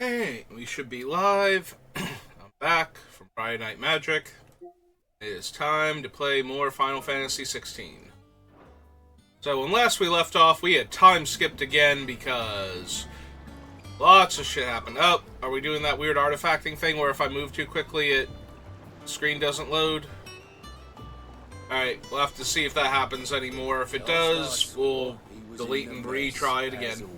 Hey, we should be live. I'm back from Friday Night Magic. It is time to play more Final Fantasy 16. So when last we left off, we had time skipped again because lots of shit happened. Oh, are we doing that weird artifacting thing where if I move too quickly, the screen doesn't load? Alright, we'll have to see if that happens anymore. If it does, we'll delete and retry it again.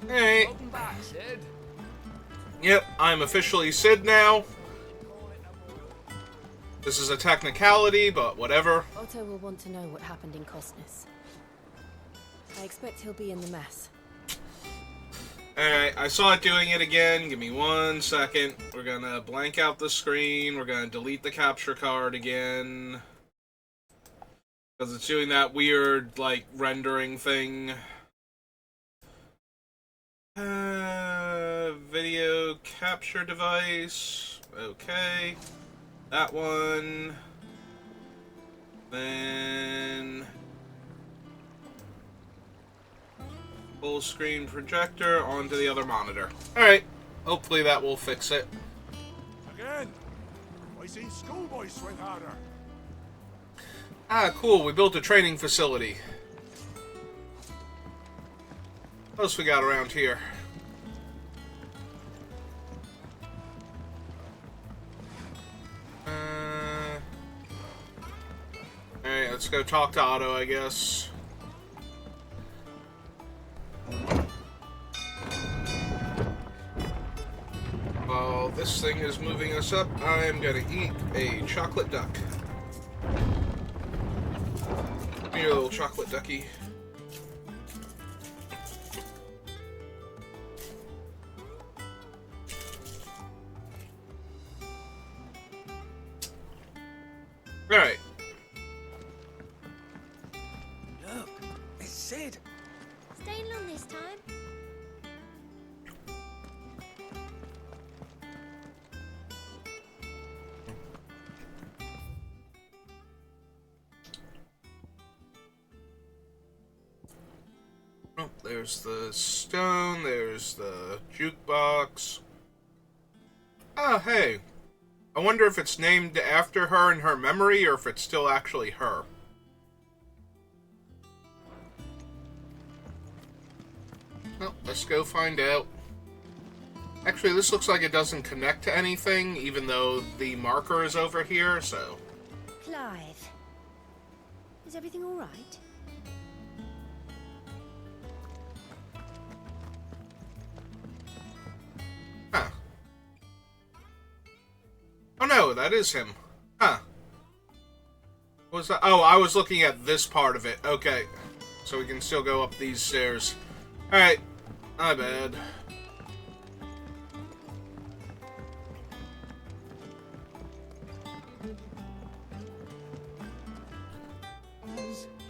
Hey. Welcome back, Sid. Yep, I'm officially Sid now. This is a technicality, but whatever. Otto will want to know what happened in Cosnus. I expect he'll be in the mess. Alright, I saw it doing it again. Give me 1 second. We're gonna blank out the screen. We're gonna delete the capture card again. Because it's doing that weird, like, rendering thing. Video capture device. Okay. That one. Then full screen projector onto the other monitor. Alright. Hopefully that will fix it. Again. I seen schoolboys swing harder. Ah, cool. We built a training facility. What else we got around here? Alright, let's go talk to Otto, I guess. While this thing is moving us up, I'm gonna eat a chocolate duck. Give me your little chocolate ducky. Alright. Look, it's Sid. Staying long this time? Oh, there's the stone, there's the jukebox. Ah, hey. I wonder if it's named after her in her memory, or if it's still actually her. Well, let's go find out. Actually, this looks like it doesn't connect to anything, even though the marker is over here, so... Clive. Is everything all right? Huh. Oh no, that is him. Huh. What was that? Oh, I was looking at this part of it. Okay. So we can still go up these stairs. Alright. My bad.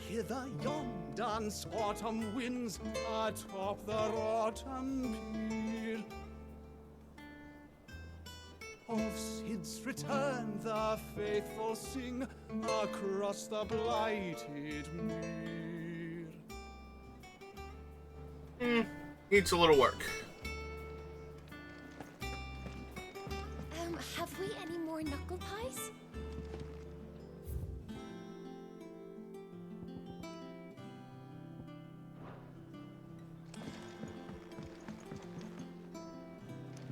Hither yon dance autumn winds atop the rotten peel. Of Sid's return the faithful sing across the blighted mere. Needs a little work. Have we any more knuckle pies?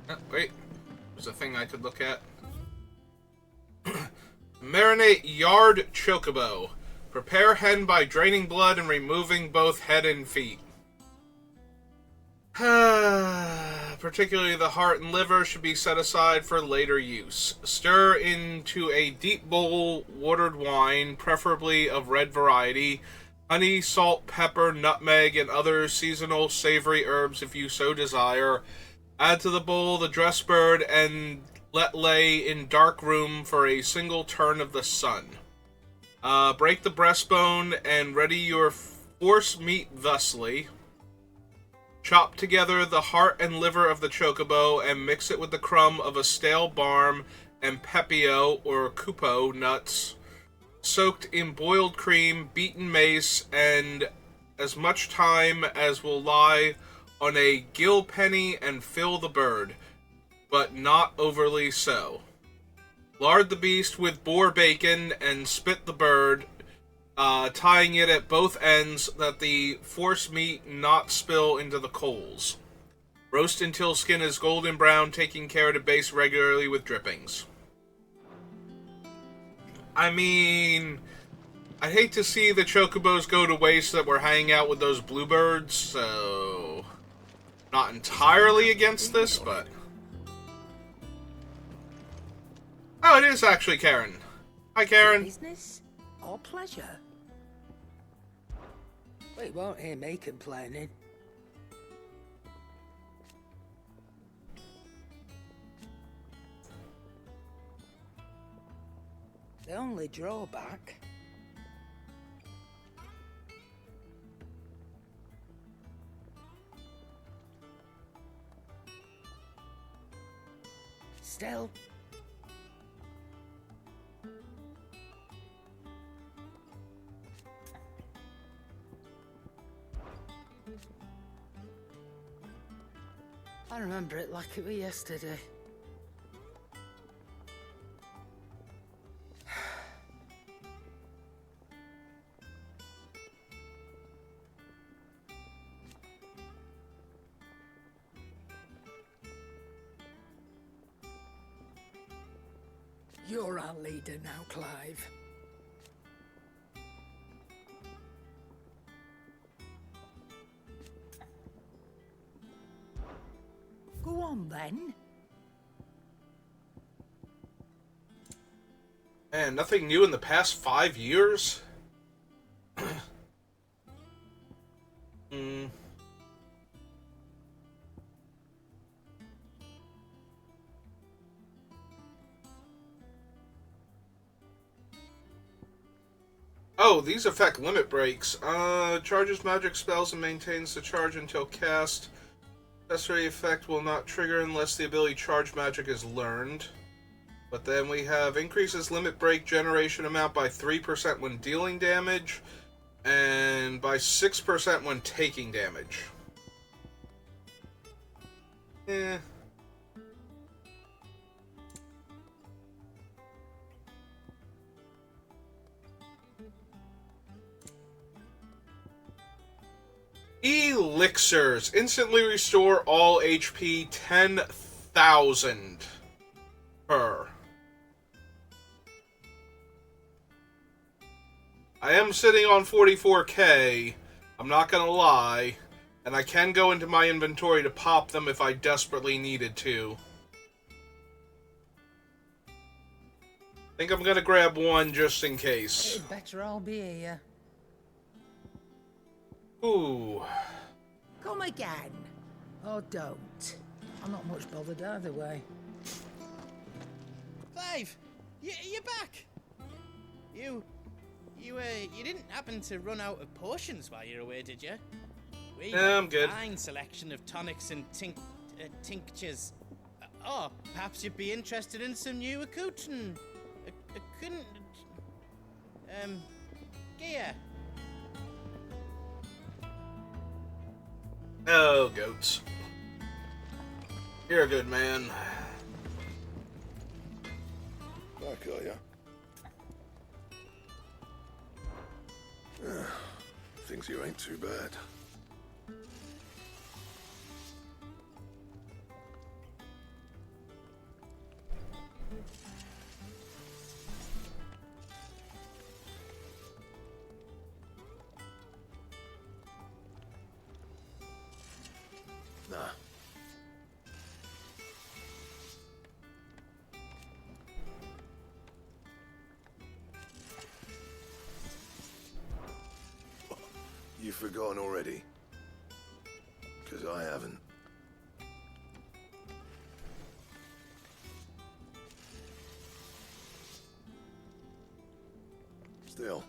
Oh, wait. There's a thing I could look at. Marinate Yard Chocobo. Prepare hen by draining blood and removing both head and feet. Particularly the heart and liver should be set aside for later use. Stir into a deep bowl watered wine, preferably of red variety. Honey, salt, pepper, nutmeg, and other seasonal savory herbs if you so desire. Add to the bowl the dress bird and let lay in dark room for a single turn of the sun. Break the breastbone and ready your force meat thusly. Chop together the heart and liver of the chocobo and mix it with the crumb of a stale barm and pepio or cupo nuts, soaked in boiled cream, beaten mace, and as much time as will lie on a gill penny and fill the bird, but not overly so. Lard the beast with boar bacon and spit the bird, tying it at both ends that the force meat not spill into the coals. Roast until skin is golden brown, taking care to baste regularly with drippings. I mean, I hate to see the chocobos go to waste that we're hanging out with those bluebirds, so not entirely against this, but... Oh, it is actually Karen. Hi, Karen. Business or pleasure? Well, you won't hear me complaining. The only drawback... Still... I remember it like it was yesterday. You're our leader now, Clive. Go on, then. Man, nothing new in the past 5 years? Oh, these affect limit breaks. Charges magic spells and maintains the charge until cast. Accessory effect will not trigger unless the ability Charge Magic is learned. But then we have increases limit break generation amount by 3% when dealing damage, and by 6% when taking damage. Eh. Elixirs. Instantly restore all HP 10,000 per. I am sitting on 44k, I'm not gonna lie, and I can go into my inventory to pop them if I desperately needed to. I think I'm gonna grab one just in case. It'd better all be here. Ooh. Come again. Or don't. I'm not much bothered either way. Clive, you're back. You didn't happen to run out of potions while you're away, did you? We I'm good. A fine selection of tonics and tinctures. Oh, perhaps you'd be interested in some new gear. Oh, goats. You're a good man. Back, are ya? Thinks you ain't too bad. Nah. You've forgotten already? 'Cause I haven't. Still.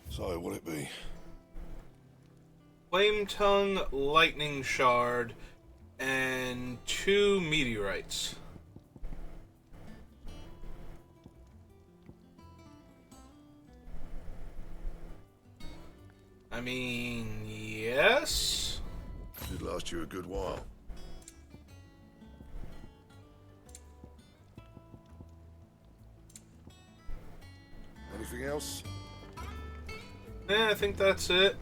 So, what'll it be? Flame Tongue, Lightning Shard, and 2 meteorites. I mean, yes? Should last you a good while. Anything else? Yeah, I think that's it.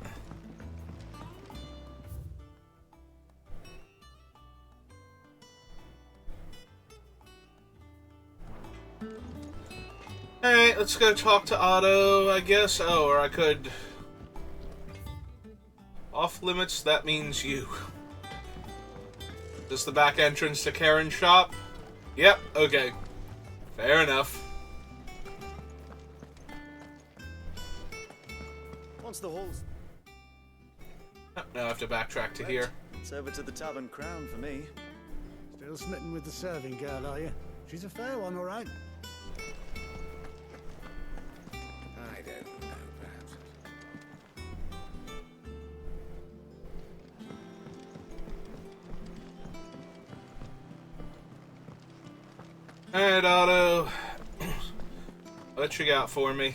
Alright, let's go talk to Otto, I guess. Oh, or I could... Off limits, that means you. Is this the back entrance to Karen's shop? Yep, okay. Fair enough. Once the hall's... Oh, now I have to backtrack to here. It's over to the Tavern Crown for me. Still smitten with the serving girl, are you? She's a fair one, all right. I don't know, perhaps. Alright, Otto. What you got for me?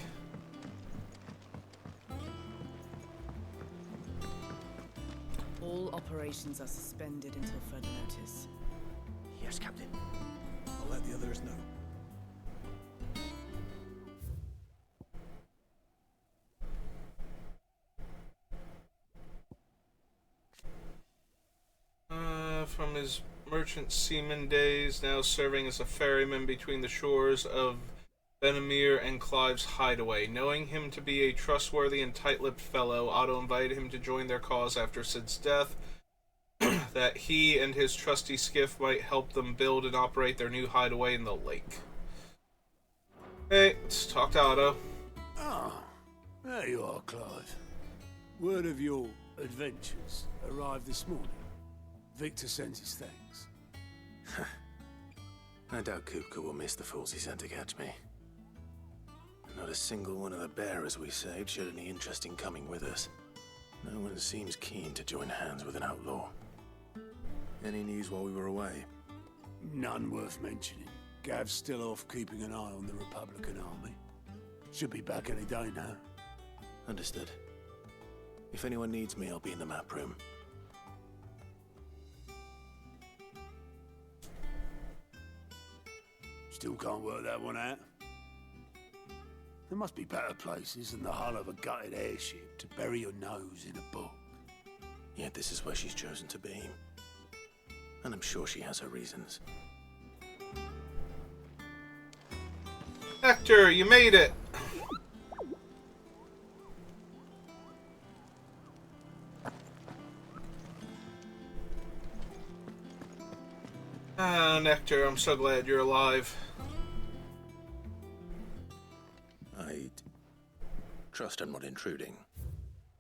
All operations are suspended until further notice. Yes, Captain. I'll let the others know. From his merchant seaman days, now serving as a ferryman between the shores of Benamir and Clive's hideaway. Knowing him to be a trustworthy and tight-lipped fellow, Otto invited him to join their cause after Sid's death, that he and his trusty skiff might help them build and operate their new hideaway in the lake. Hey, let's talk to Otto. Ah, there you are, Clive. Word of your adventures arrived this morning. Victor sends his thanks. I doubt Kupka will miss the fools he sent to catch me. Not a single one of the bearers we saved showed any interest in coming with us. No one seems keen to join hands with an outlaw. Any news while we were away? None worth mentioning. Gav's still off keeping an eye on the Republican army. Should be back any day now. Understood. If anyone needs me, I'll be in the map room. Still can't work that one out. There must be better places than the hull of a gutted airship to bury your nose in a book. Yet this is where she's chosen to be. And I'm sure she has her reasons. Hector, you made it! Ah, Nectar, I'm so glad you're alive. I'd trust I'm not intruding.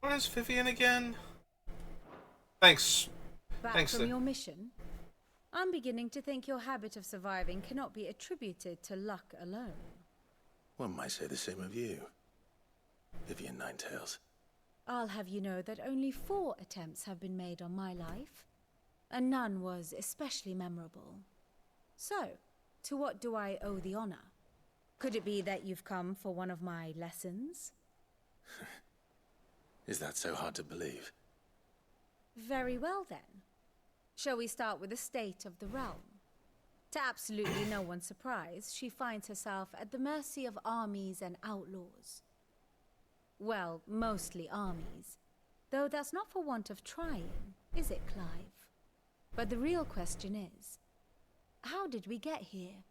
What is Vivian again? Thanks. Back Thanks, from Sid. your mission? I'm beginning to think your habit of surviving cannot be attributed to luck alone. One might say the same of you, Vivian Ninetails. I'll have you know that only 4 attempts have been made on my life, and none was especially memorable. So, to what do I owe the honor? Could it be that you've come for one of my lessons? Is that so hard to believe? Very well then. Shall we start with the state of the realm? To absolutely no one's surprise, she finds herself at the mercy of armies and outlaws. Well, mostly armies. Though that's not for want of trying, is it, Clive? But the real question is, how did we get here?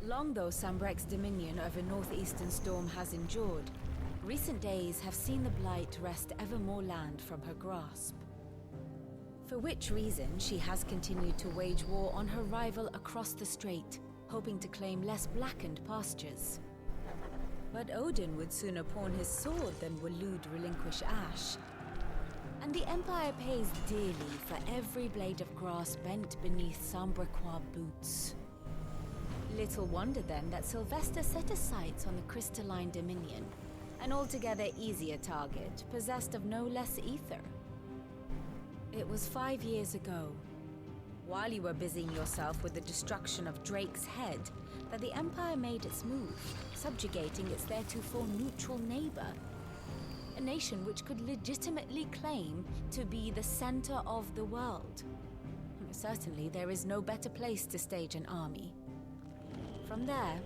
Long though Sambrek's dominion over northeastern Storm has endured, recent days have seen the Blight wrest ever more land from her grasp. For which reason she has continued to wage war on her rival across the strait, hoping to claim less blackened pastures. But Odin would sooner pawn his sword than Waloed relinquish Ash. And the Empire pays dearly for every blade of grass bent beneath Sambrequois boots. Little wonder then that Sylvester set his sights on the Crystalline Dominion, an altogether easier target, possessed of no less ether. It was 5 years ago, while you were busying yourself with the destruction of Drake's head, that the Empire made its move, subjugating its theretofore neutral neighbor. A nation which could legitimately claim to be the center of the world. Certainly, there is no better place to stage an army. From there,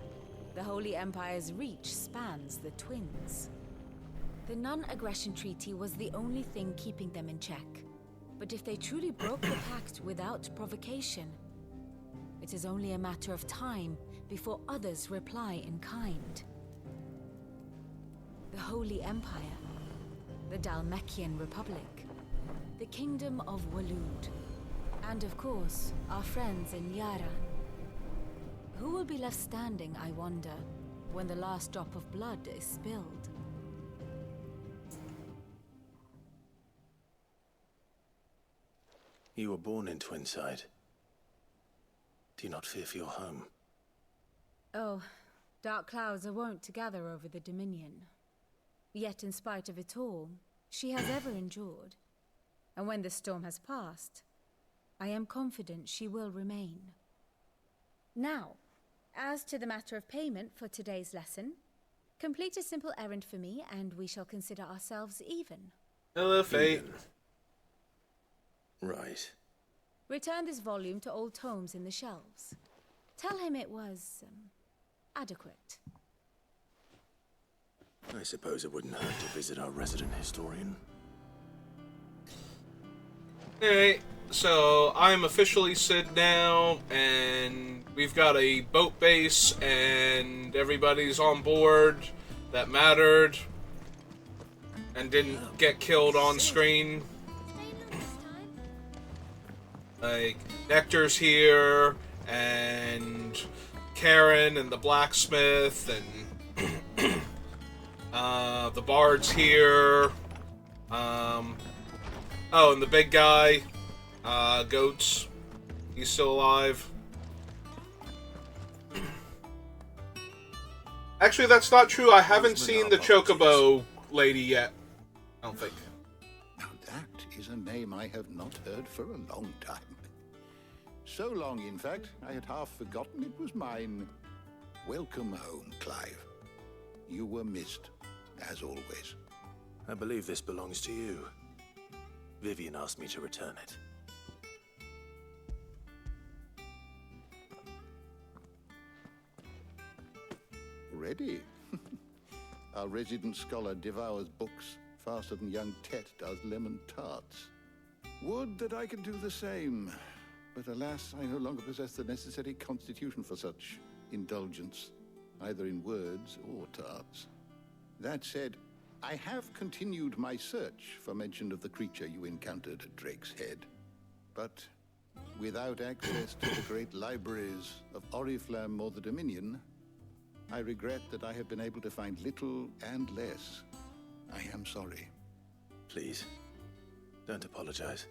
the Holy Empire's reach spans the Twins. The non-aggression treaty was the only thing keeping them in check. But if they truly broke the pact without provocation, it is only a matter of time before others reply in kind. The Holy Empire, the Dhalmekian Republic, the Kingdom of Waloed, and of course, our friends in Yaran. Who will be left standing, I wonder, when the last drop of blood is spilled? You were born in Twinside. Do you not fear for your home? Oh, dark clouds are wont to gather over the Dominion. Yet in spite of it all, she has ever endured. And when the storm has passed, I am confident she will remain. Now, as to the matter of payment for today's lesson, complete a simple errand for me and we shall consider ourselves even. Hello, Fate. Right. Return this volume to old tomes in the shelves. Tell him it was, adequate. I suppose it wouldn't hurt to visit our resident historian. Alright, so I'm officially Sid now, and we've got a boat base, and everybody's on board that mattered and didn't get killed on screen. Like, Nectar's here, and Karen, and the blacksmith, and the bard's here. Oh, and the big guy, Goats, he's still alive. Actually, that's not true. I haven't seen the Chocobo lady yet. I don't think. Now that is a name I have not heard for a long time. So long, in fact, I had half forgotten it was mine. Welcome home, Clive. You were missed, as always. I believe this belongs to you. Vivian asked me to return it. Ready? Our resident scholar devours books faster than young Tet does lemon tarts. Would that I could do the same. But alas, I no longer possess the necessary constitution for such indulgence, either in words or tarts. That said, I have continued my search for mention of the creature you encountered at Drake's Head. But without access to the great libraries of Oriflamme or the Dominion, I regret that I have been able to find little and less. I am sorry. Please, don't apologize.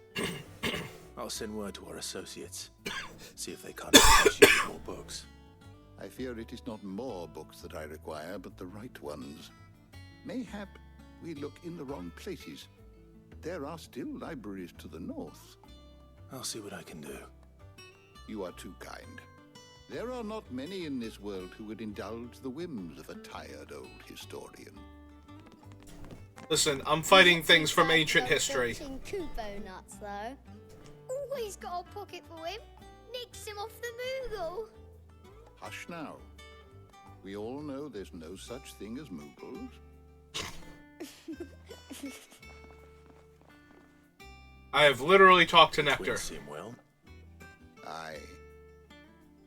I'll send word to our associates. See if they can't issue more books. I fear it is not more books that I require, but the right ones. Mayhap we look in the wrong places. There are still libraries to the north. I'll see what I can do. You are too kind. There are not many in this world who would indulge the whims of a tired old historian. Listen, I'm fighting things from ancient history. Kupo nuts, though. Always got a pocket for him. Nicks him off the Moogle. Hush now. We all know there's no such thing as Moogles. I have literally talked to Nectar. Twins seem well. Aye.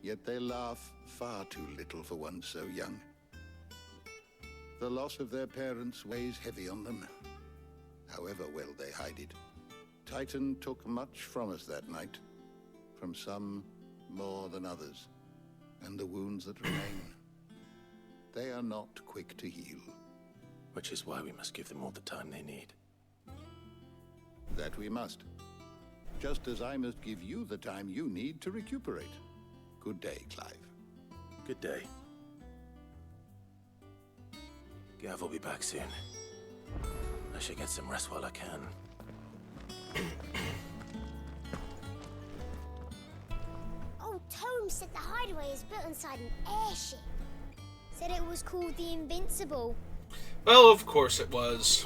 Yet they laugh far too little for one so young. The loss of their parents weighs heavy on them, however well they hide it. Titan took much from us that night, from some more than others, and the wounds that remain, they are not quick to heal. Which is why we must give them all the time they need. That we must. Just as I must give you the time you need to recuperate. Good day, Clive. Good day. Gav will be back soon. I should get some rest while I can. said the hideaway is built inside an airship. Said it was called the Invincible. Well, of course it was.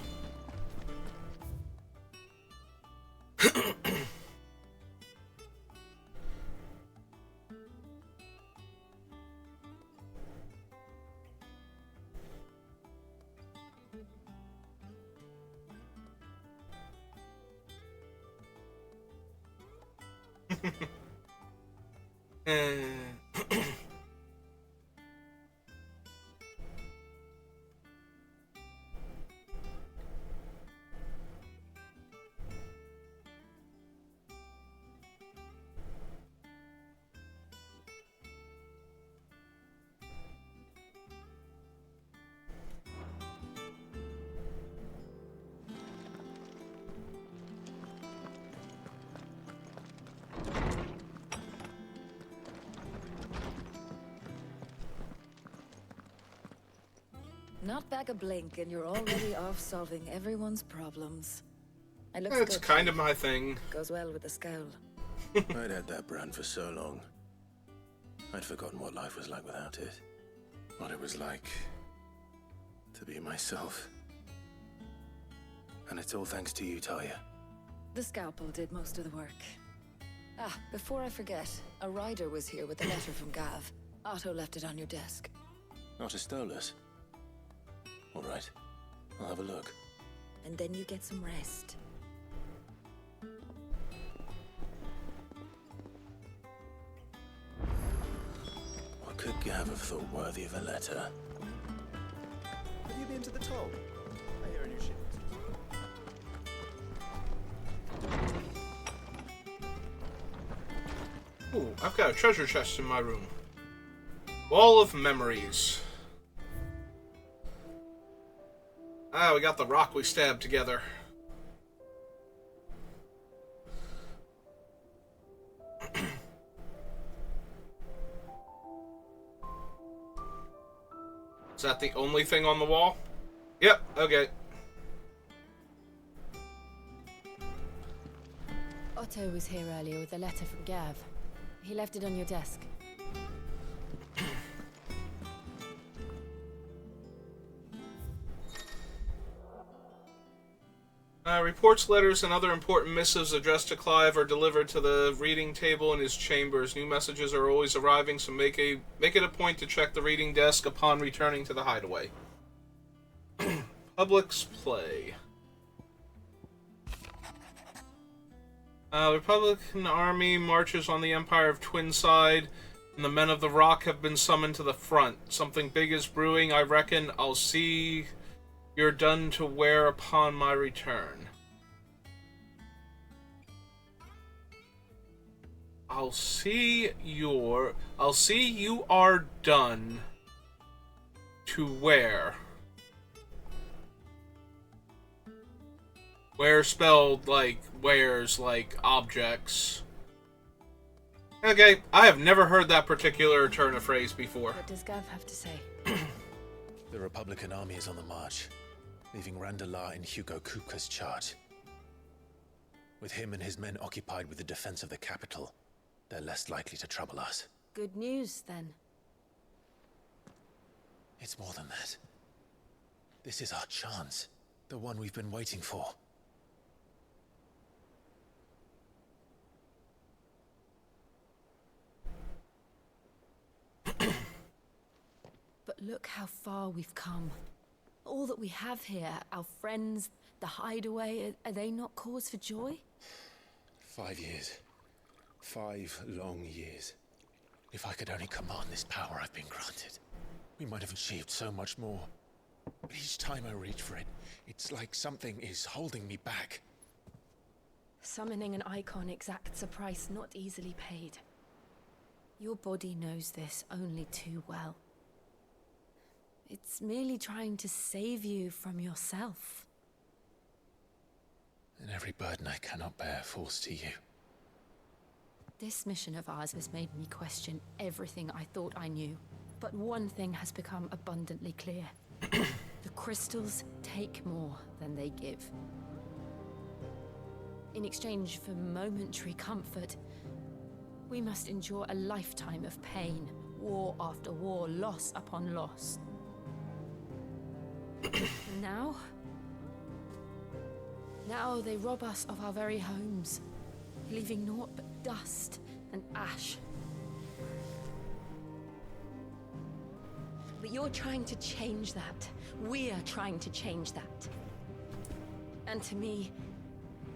Not back a blink, and you're already off solving everyone's problems. It looks That's good. kind of my thing. Goes well with the scowl. I'd had that brand for so long. I'd forgotten what life was like without it. What it was like to be myself. And it's all thanks to you, Talia. The scalpel did most of the work. Ah, before I forget, a rider was here with a letter from Gav. Otto left it on your desk. Otto stole us. All right, I'll have a look. And then you get some rest. What could Gav have thought worthy of a letter? Have you been to the toll? I hear a new ship. Ooh, I've got a treasure chest in my room. Wall of Memories. Ah, we got the rock we stabbed together. Is that the only thing on the wall? Yep, okay. Otto was here earlier with a letter from Gav. He left it on your desk. Reports, letters, and other important missives addressed to Clive are delivered to the reading table in his chambers. New messages are always arriving, so make it a point to check the reading desk upon returning to the hideaway. Public's Play. The Republican army marches on the Empire of Twinside, and the men of the Rock have been summoned to the front. Something big is brewing, I reckon. I'll see you're done to wear upon my return. I'll see you are done to wear. Wear spelled like wears, like objects. Okay, I have never heard that particular turn of phrase before. What does Gav have to say? The Republican army is on the march, leaving Randalar in Hugo Kupka's charge. With him and his men occupied with the defense of the capital, they're less likely to trouble us. Good news, then. It's more than that. This is our chance, the one we've been waiting for. But look how far we've come. All that we have here, our friends, the hideaway, are they not cause for joy? 5 years. 5 long years. If I could only command this power I've been granted, we might have achieved so much more. But each time I reach for it, it's like something is holding me back. Summoning an icon exacts a price not easily paid. Your body knows this only too well. It's merely trying to save you from yourself. And every burden I cannot bear falls to you. This mission of ours has made me question everything I thought I knew. But one thing has become abundantly clear. The crystals take more than they give. In exchange for momentary comfort, We must endure a lifetime of pain, war after war, loss upon loss. And now they rob us of our very homes, leaving naught but dust and ash. But you're trying to change that. We're trying to change that. And to me,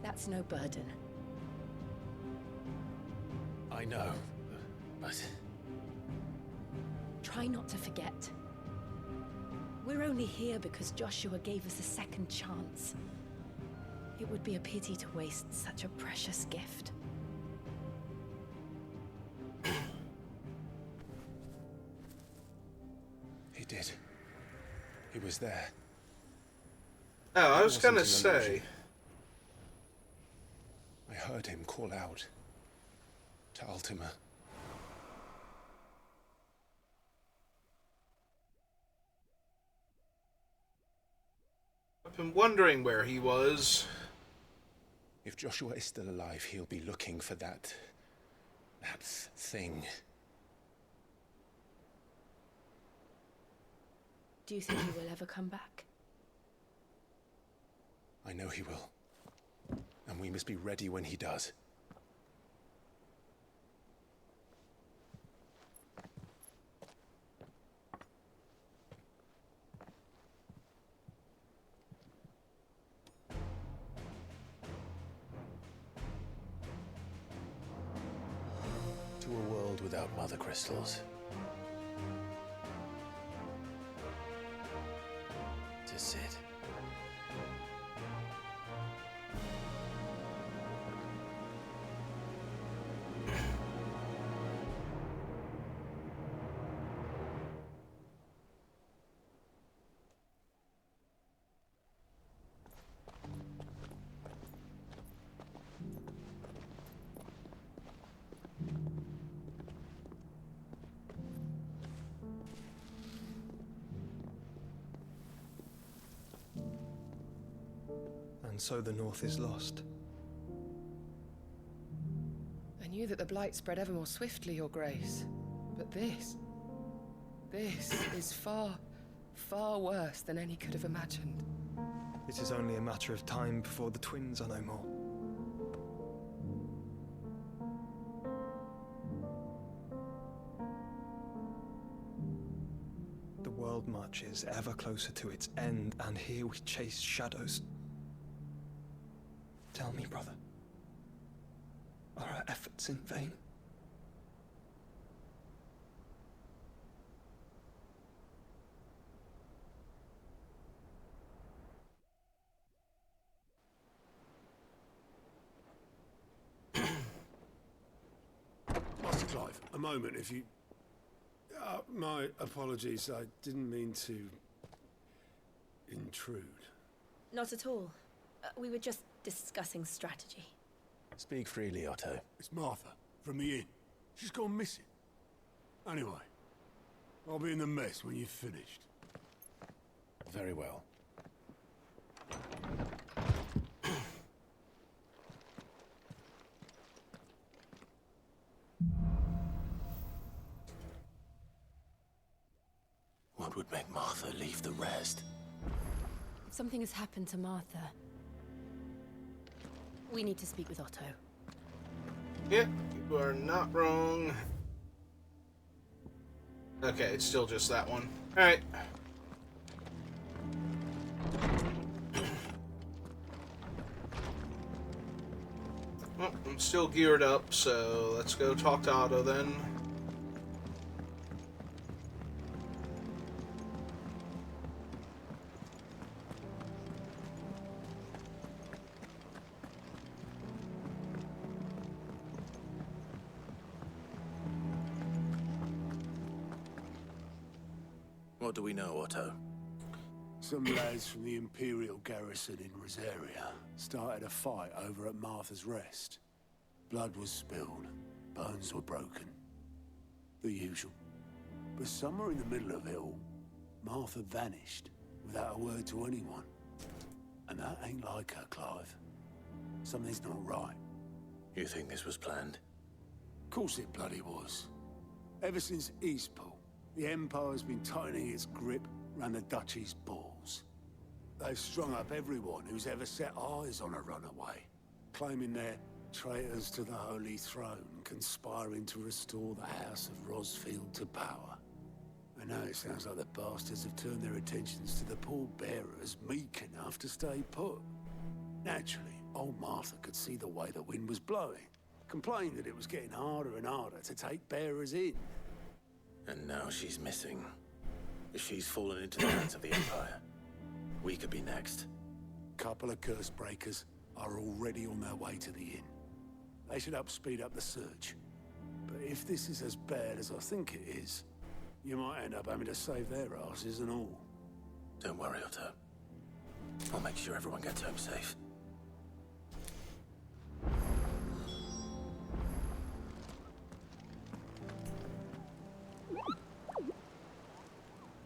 that's no burden. I know, but... Try not to forget. We're only here because Joshua gave us a second chance. It would be a pity to waste such a precious gift. He did. He was there. Oh, I was It gonna wasn't an say. illusion. I heard him call out to Ultima. I've been wondering where he was. If Joshua is still alive, he'll be looking for that thing. Do you think he will ever come back? I know he will. And we must be ready when he does. To a world without mother crystals. To Cid. And so the North is lost. I knew that the Blight spread ever more swiftly, Your Grace. But this is far, far worse than any could have imagined. It is only a matter of time before the twins are no more. The world marches ever closer to its end, and here we chase shadows. Tell me, brother, are our efforts in vain? Master Clive, a moment, if you... my apologies, I didn't mean to... intrude. Not at all. We were just discussing strategy. Speak freely, Otto. It's Martha, from the inn. She's gone missing. Anyway, I'll be in the mess when you've finished. Very well. What would make Martha leave the rest? If something has happened to Martha, we need to speak with Otto. Yeah, you are not wrong. Okay, it's still just that one. Alright. Well, I'm still geared up, so let's go talk to Otto then. What do we know, Otto? Some lads from the Imperial garrison in Rosaria started a fight over at Martha's Rest. Blood was spilled, bones were broken. The usual. But somewhere in the middle of it all, Martha vanished without a word to anyone. And that ain't like her, Clive. Something's not right. You think this was planned? Course it bloody was. Ever since Eastpool, the Empire's been tightening its grip round the Duchy's balls. They've strung up everyone who's ever set eyes on a runaway, claiming they're traitors to the Holy Throne, conspiring to restore the House of Rosfield to power. And now it sounds like the bastards have turned their attentions to the pallbearers meek enough to stay put. Naturally, old Martha could see the way the wind was blowing, complained that it was getting harder and harder to take bearers in. And now she's missing. If she's fallen into the hands of the Empire, we could be next. Couple of curse breakers are already on their way to the inn. They should speed up the search. But if this is as bad as I think it is, you might end up having to save their asses and all. Don't worry, Otto. I'll make sure everyone gets home safe.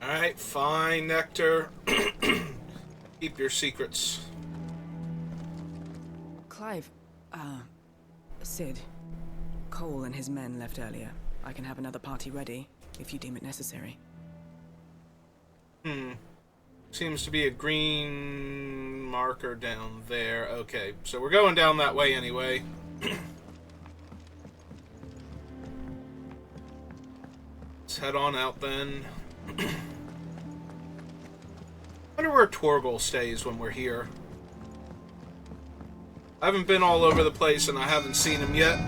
Alright, fine, Nectar. Keep your secrets. Clive, Sid. Cole and his men left earlier. I can have another party ready, if you deem it necessary. Seems to be a green marker down there. Okay, so we're going down that way anyway. Let's head on out then. I wonder where Torgal stays when we're here. I haven't been all over the place and I haven't seen him yet.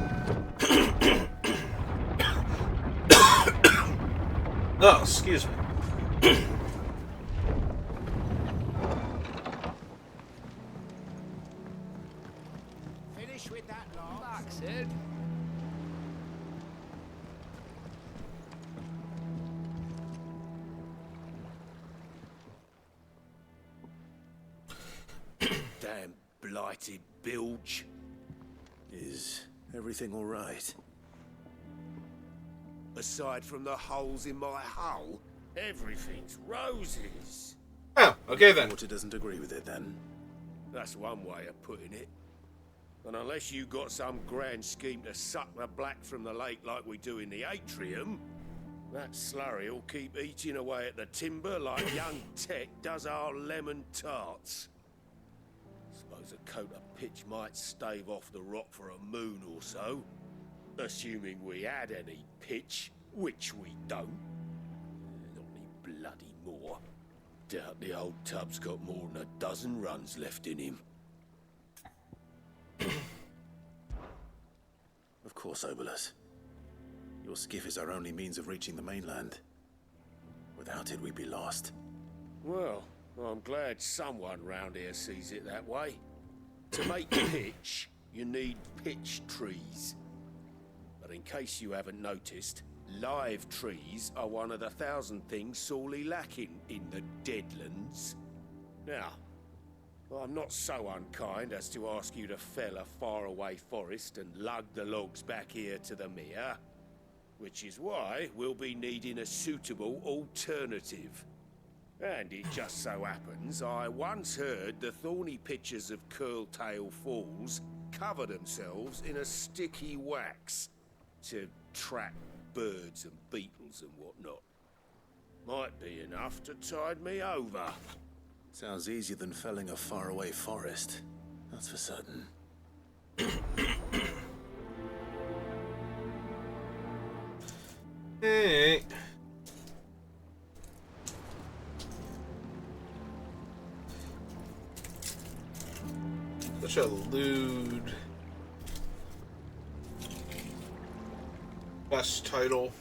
Oh, excuse me. Finish with that long. Back, Sid. Damn blighted bilge. Is everything all right? Aside from the holes in my hull, everything's roses. Oh, okay then. Water doesn't agree with it then. That's one way of putting it. And unless you got some grand scheme to suck the black from the lake like we do in the atrium, that slurry will keep eating away at the timber like young Tech does our lemon tarts. Suppose a coat of pitch might stave off the rot for a moon or so. Assuming we had any pitch, which we don't. Not any bloody more. Doubt the old tub's got more than a dozen runs left in him. Of course, Obolus. Your skiff is our only means of reaching the mainland. Without it, we'd be lost. Well, I'm glad someone round here sees it that way. To make pitch, you need pitch trees. But in case you haven't noticed, live trees are one of the 1,000 things sorely lacking in the Deadlands. Now, I'm not so unkind as to ask you to fell a faraway forest and lug the logs back here to the mere, which is why we'll be needing a suitable alternative. And it just so happens I once heard the thorny pitchers of Curltail Falls cover themselves in a sticky wax to trap birds and beetles and whatnot. Might be enough to tide me over. Sounds easier than felling a faraway forest. That's for certain. Hey. Such a lewd best title.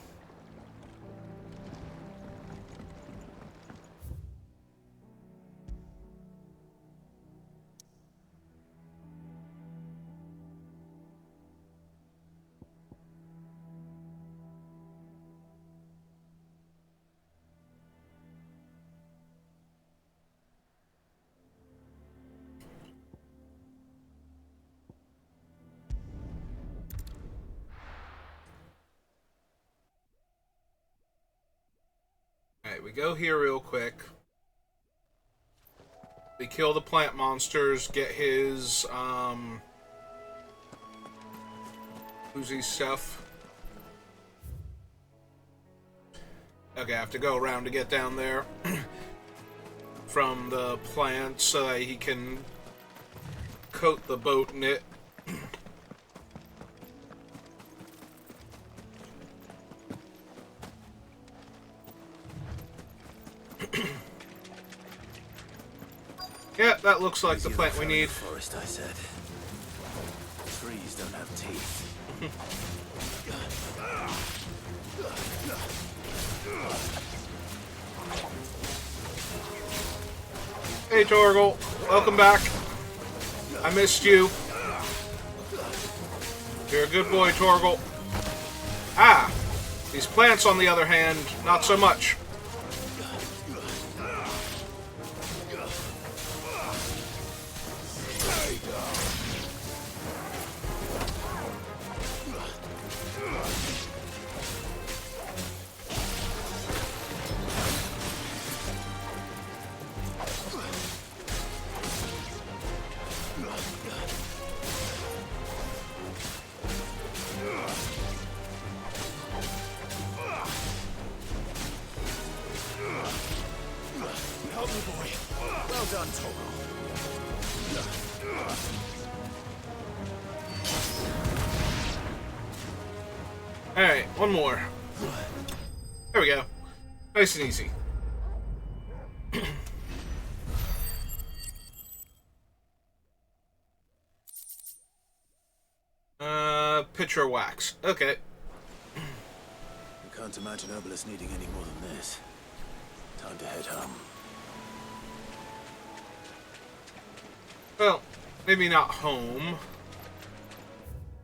Alright, we go here real quick. We kill the plant monsters, get his, Uzi stuff. Okay, I have to go around to get down there from the plant so that he can coat the boat in it. Yeah, that looks like the plant we need. Forest, I said. Trees don't have teeth. Hey, Torgal. Welcome back. I missed you. You're a good boy, Torgal. Ah! These plants, on the other hand, not so much. Help me, boy. Well done, Torgal. Alright, one more. There we go. Nice and easy. Pitcher wax. Okay. I can't imagine Obelisk needing any more than this. Time to head home. Well, maybe not home.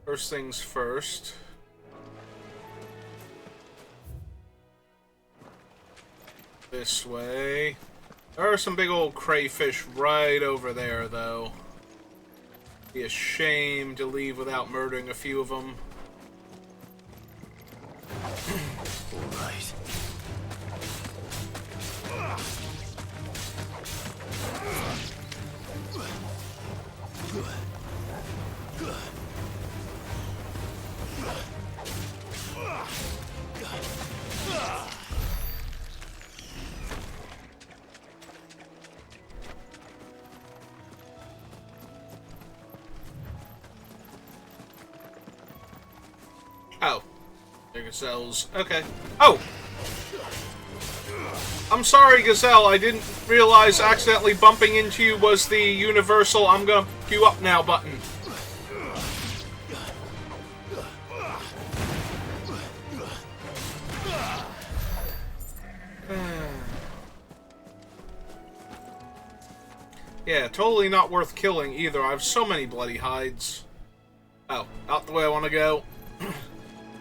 First things first. This way. There are some big old crayfish right over there, though. Be a shame to leave without murdering a few of them. All right. Oh. They're gazelles. Okay. Oh! I'm sorry, Gazelle. I didn't realize accidentally bumping into you was the universal I'm gonna pick you up now button. Yeah, totally not worth killing either. I have so many bloody hides. Oh, out the way I want to go.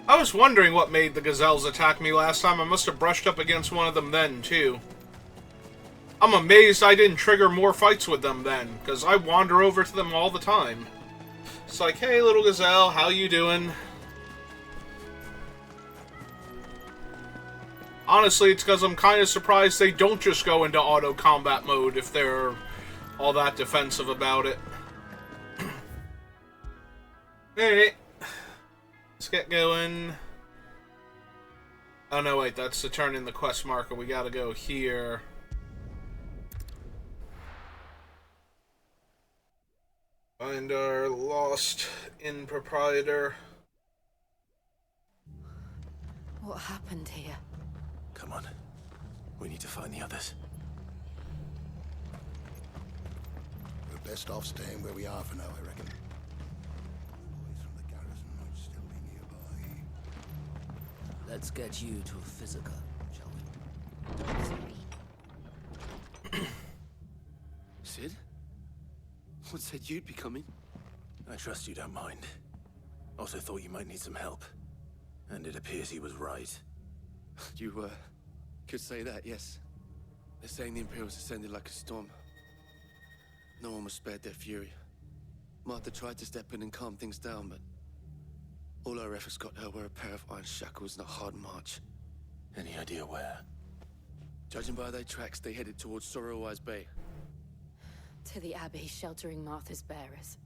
I was wondering what made the gazelles attack me last time. I must have brushed up against one of them then, too. I'm amazed I didn't trigger more fights with them then, because I wander over to them all the time. It's like, hey, little gazelle, how you doing? Honestly, it's because I'm kind of surprised they don't just go into auto combat mode if they're all that defensive about it. Alright. Let's get going. Oh no, wait, that's to turn in the quest marker. We gotta go here. Find our lost inn proprietor. What happened here? Come on. We need to find the others. We're best off staying where we are for now, I reckon. Boys from the garrison might still be nearby. Let's get you to Physica, shall we? Sid? What said you'd be coming? I trust you don't mind. Also thought you might need some help. And it appears he was right. You, could say that, yes. They're saying the Imperials ascended like a storm. No one was spared their fury. Martha tried to step in and calm things down, but all our efforts got her were a pair of iron shackles and a hard march. Any idea where? Judging by their tracks, they headed towards Sorrowwise Bay. To the Abbey sheltering Martha's bearers.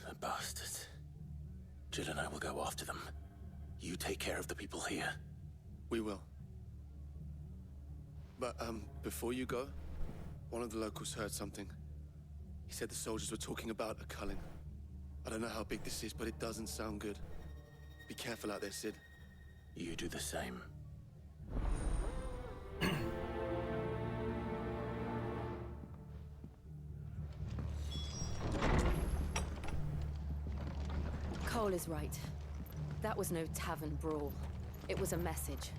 The bastards. Jill and I will go after them. You take care of the people here. We will. But, before you go, one of the locals heard something. He said the soldiers were talking about a culling. I don't know how big this is, but it doesn't sound good. Be careful out there, Sid. You do the same. Cole is right. That was no tavern brawl. It was a message.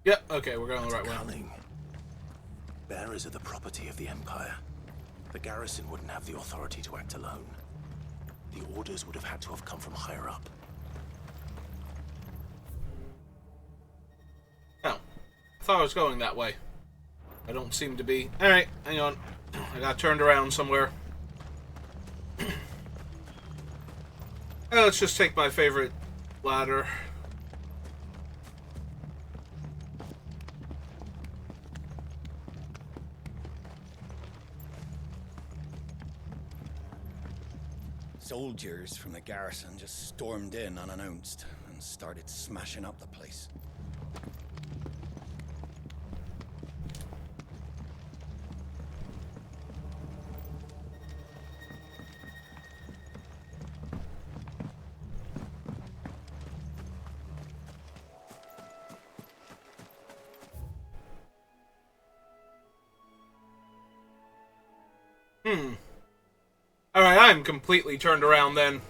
Yeah, okay, we're going the right way. Culling. Bearers are the property of the Empire. The garrison wouldn't have the authority to act alone. The orders would have had to have come from higher up. Oh. I thought I was going that way. I don't seem to be. Alright, hang on. I got turned around somewhere. Let's just take my favorite ladder. Soldiers from the garrison just stormed in unannounced and started smashing up the place. Alright, I'm completely turned around then.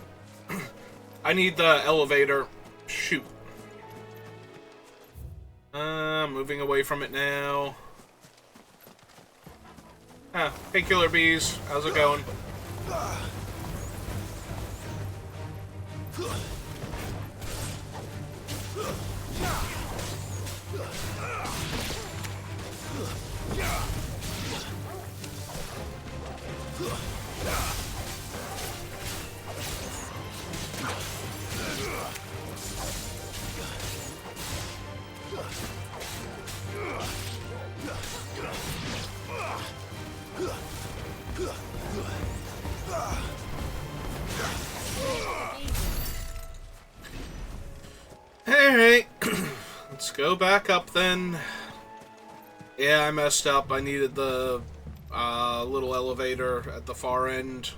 I need the elevator. Shoot. Moving away from it now. Hey Killer Bees, how's it going? Alright, let's go back up then. Yeah, I messed up. I needed the little elevator at the far end.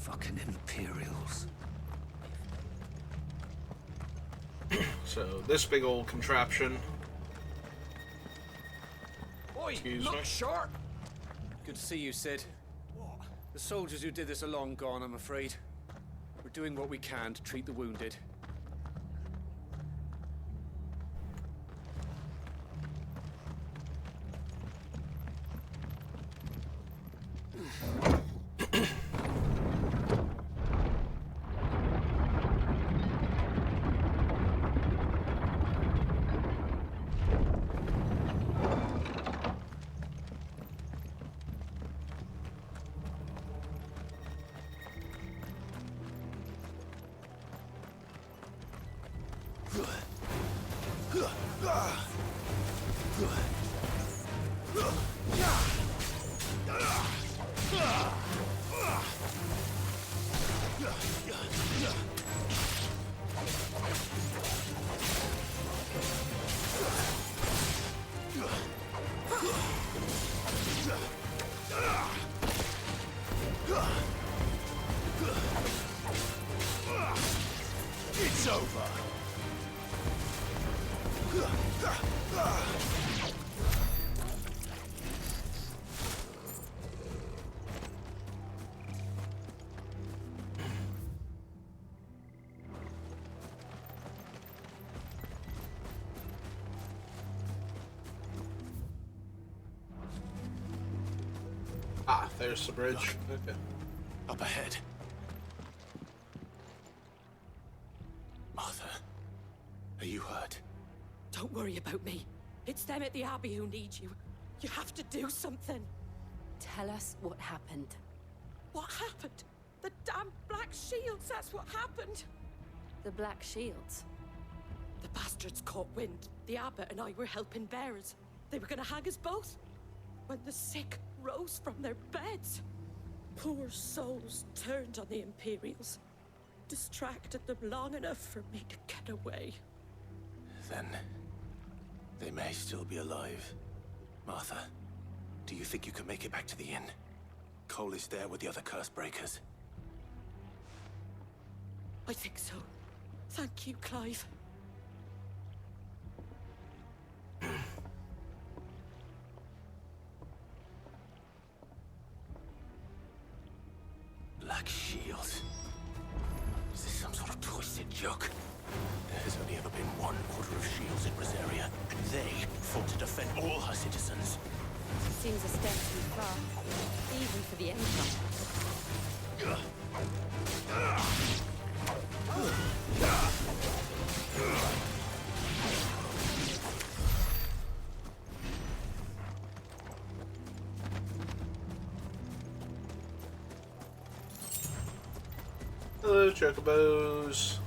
Fucking Imperials. So, this big old contraption. Oi, Excuse look me. sharp! Good to see you, Sid. The soldiers who did this are long gone, I'm afraid. We're doing what we can to treat the wounded. It's over. Ah, there's the bridge. Okay. Up ahead. Martha, are you hurt? Don't worry about me. It's them at the Abbey who need you. You have to do something. Tell us what happened. What happened? The damn Black Shields, that's what happened. The Black Shields? The bastards caught wind. The abbot and I were helping bearers. They were gonna hang us both. When the sick rose from their beds, poor souls turned on the Imperials. Distracted them long enough for me to get away. Then they may still be alive. Martha, do you think you can make it back to the inn? Cole is there with the other curse breakers. I think so. Thank you, Clive. Black Shields. Is this some sort of twisted joke? There has only ever been one order of shields in Rosaria, and they fought to defend all her citizens. Seems a step too far, even for the Empire. Hello, chocobos.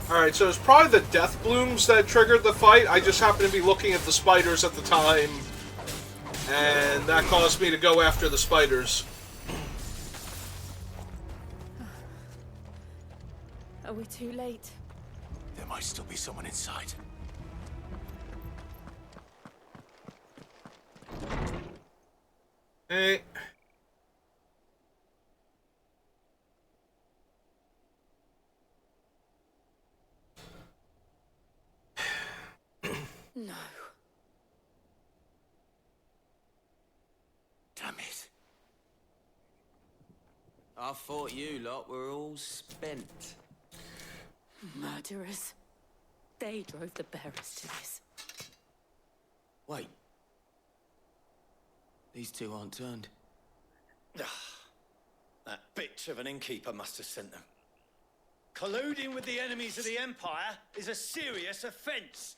Alright, so it's probably the death blooms that triggered the fight. I just happened to be looking at the spiders at the time, and that caused me to go after the spiders. Are we too late? There might still be someone inside. Hey. No. Damn it. I thought you lot were all spent. Murderers. They drove the bearers to this. Wait. These two aren't turned. That bitch of an innkeeper must have sent them. Colluding with the enemies of the Empire is a serious offense.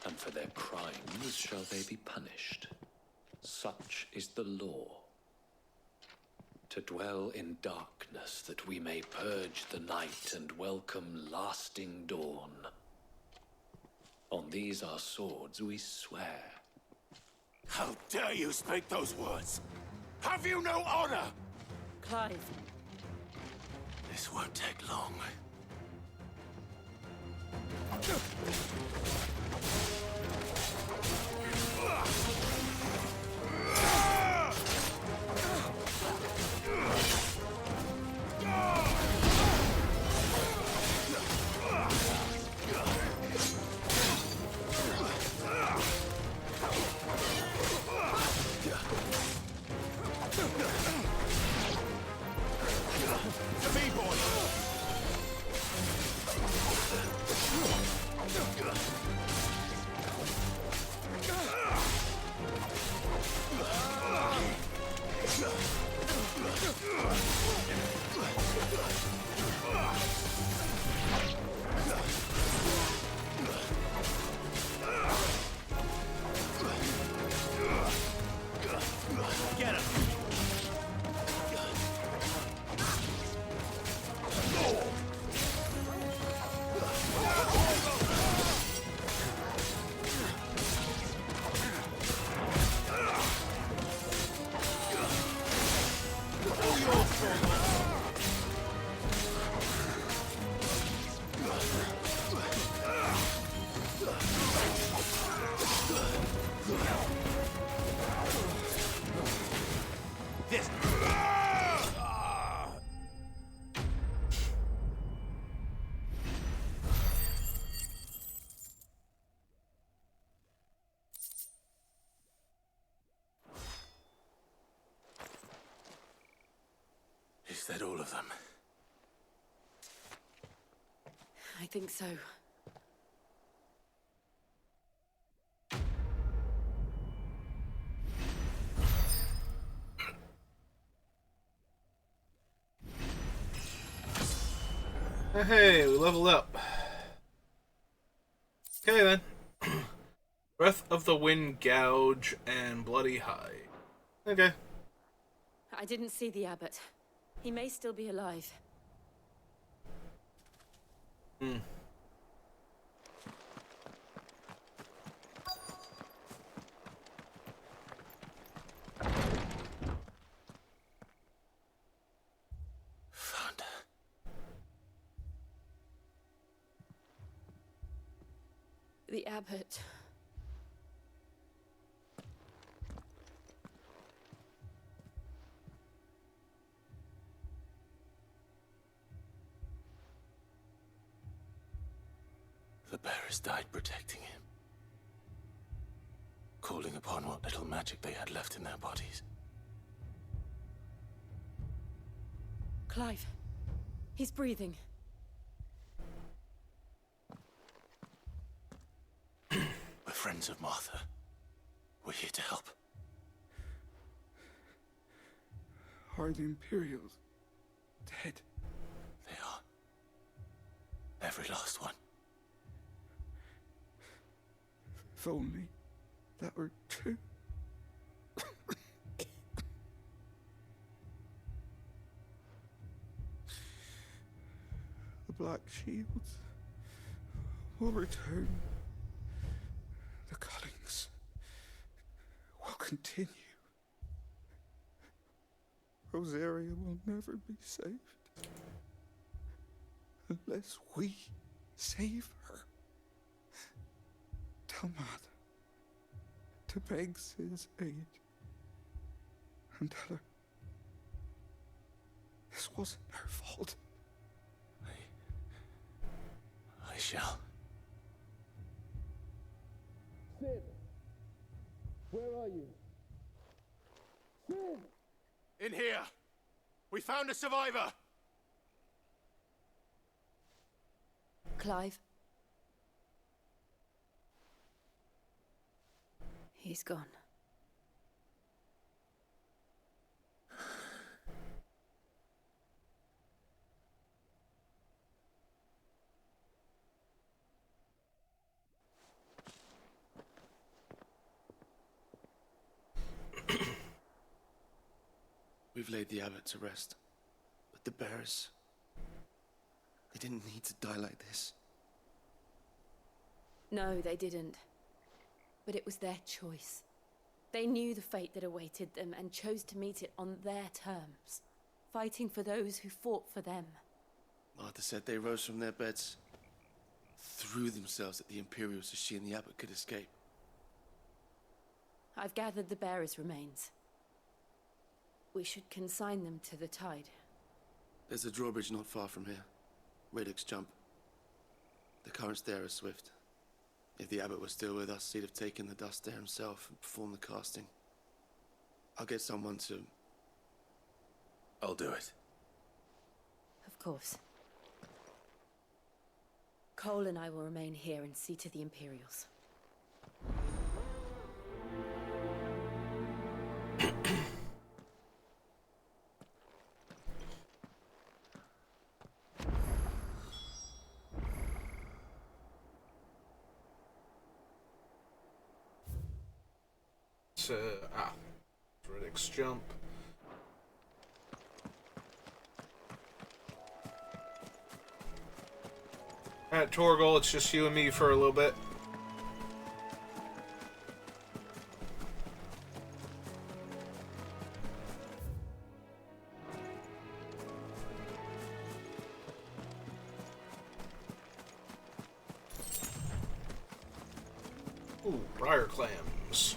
And for their crimes shall they be punished. Such is the law. To dwell in darkness that we may purge the night and welcome lasting dawn. On these our swords we swear. How dare you speak those words? Have you no honor? Clive. This won't take long. them. I think so. Hey, we leveled up. Okay then. Breath of the Wind Gouge and Bloody Hide. Okay. I didn't see the abbot. He may still be alive. Hmm. Found her. The abbot. The bearers died protecting him. Calling upon what little magic they had left in their bodies. Clive. He's breathing. We're friends of Martha. We're here to help. Are the Imperials dead? They are. Every last one. If only that were true. The Black Shields will return. The cuttings will continue. Rosaria will never be saved unless we save her. Tell Martha to beg Cid's aid and tell her this wasn't her fault. I shall. Cid! Where are you? Cid! In here! We found a survivor! Clive. He's gone. We've laid the abbot to rest. But the bearers... they didn't need to die like this. No, they didn't. But it was their choice. They knew the fate that awaited them and chose to meet it on their terms, fighting for those who fought for them. Martha said they rose from their beds, threw themselves at the Imperials so she and the abbot could escape. I've gathered the bearers' remains. We should consign them to the tide. There's a drawbridge not far from here. Radix Jump. The currents there are swift. If the abbot was still with us, he'd have taken the dust there himself and performed the casting. I'll get someone to... I'll do it. Of course. Cole and I will remain here and see to the Imperials. Radix Jump. Alright, Torgal, it's just you and me for a little bit. Ooh, briar clams.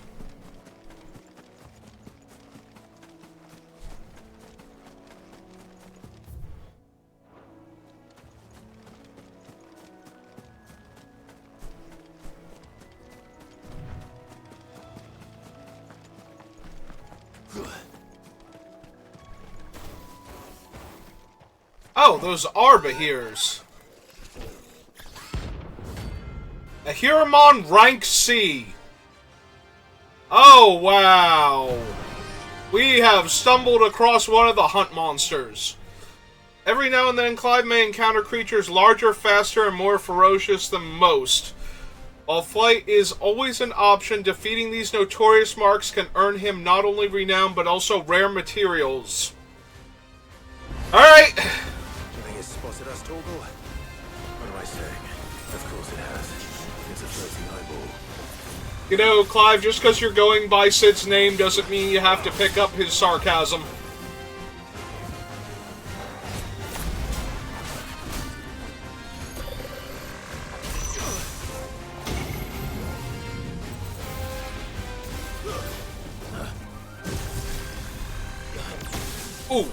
Oh, those are Bahirs. Ahiramon rank C. Oh, wow. We have stumbled across one of the hunt monsters. Every now and then, Clive may encounter creatures larger, faster, and more ferocious than most. While flight is always an option, defeating these notorious marks can earn him not only renown, but also rare materials. Alright! Do you think it's spotted us, Torgal? What am I saying? Of course it has. It's a floating eyeball. You know, Clive, just because you're going by Sid's name doesn't mean you have to pick up his sarcasm. Ooh.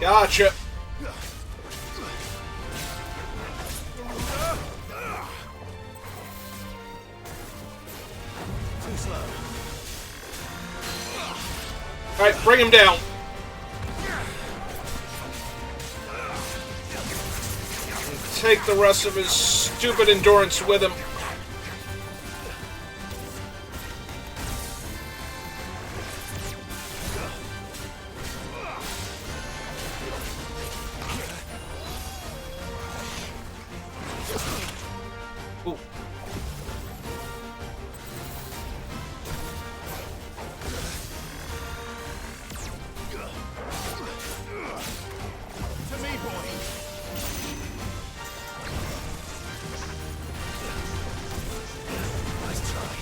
Gotcha. Alright, bring him down. And take the rest of his stupid endurance with him. Ooh. To me, boy. Nice try.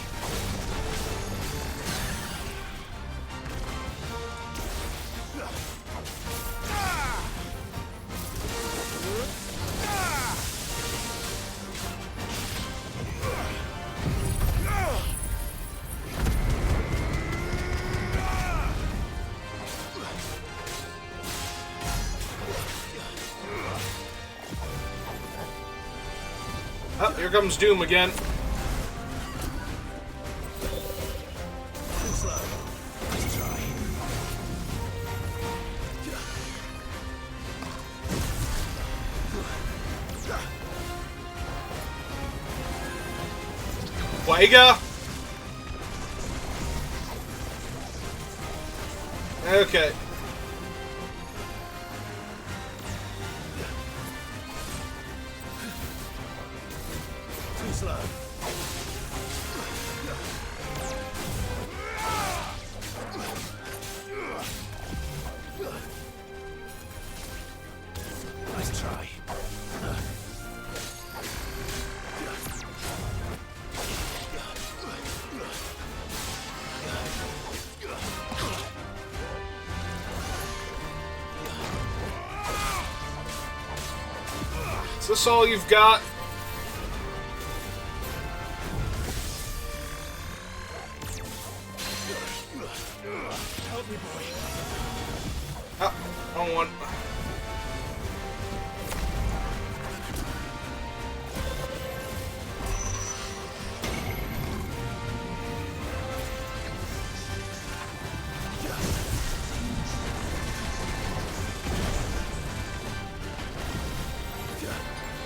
Oh, here comes Doom again. Waiga? Okay. Too slow. Nice try. Is this all you've got? Help me, boy. Oh, wrong one.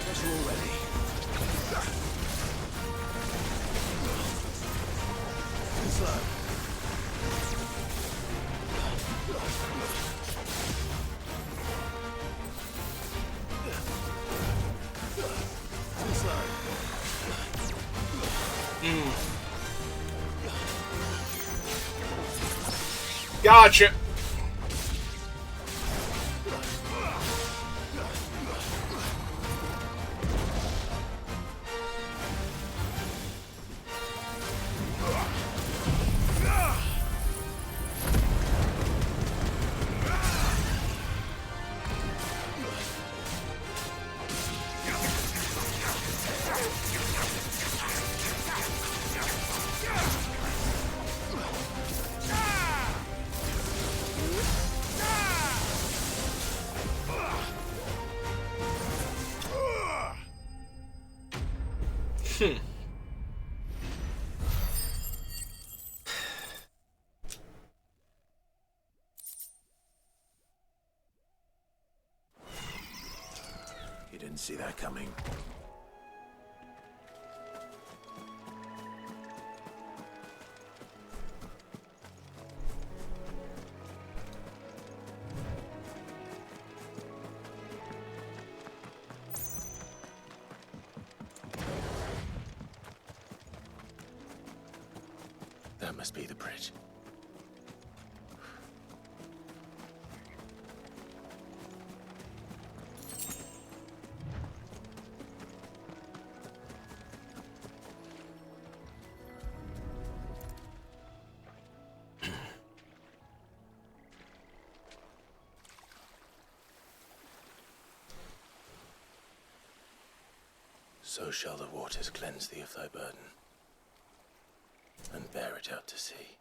Treasure already. Too slow. Too slow. Gotcha. You didn't see that coming. That must be the bridge. So shall the waters cleanse thee of thy burden, and bear it out to sea.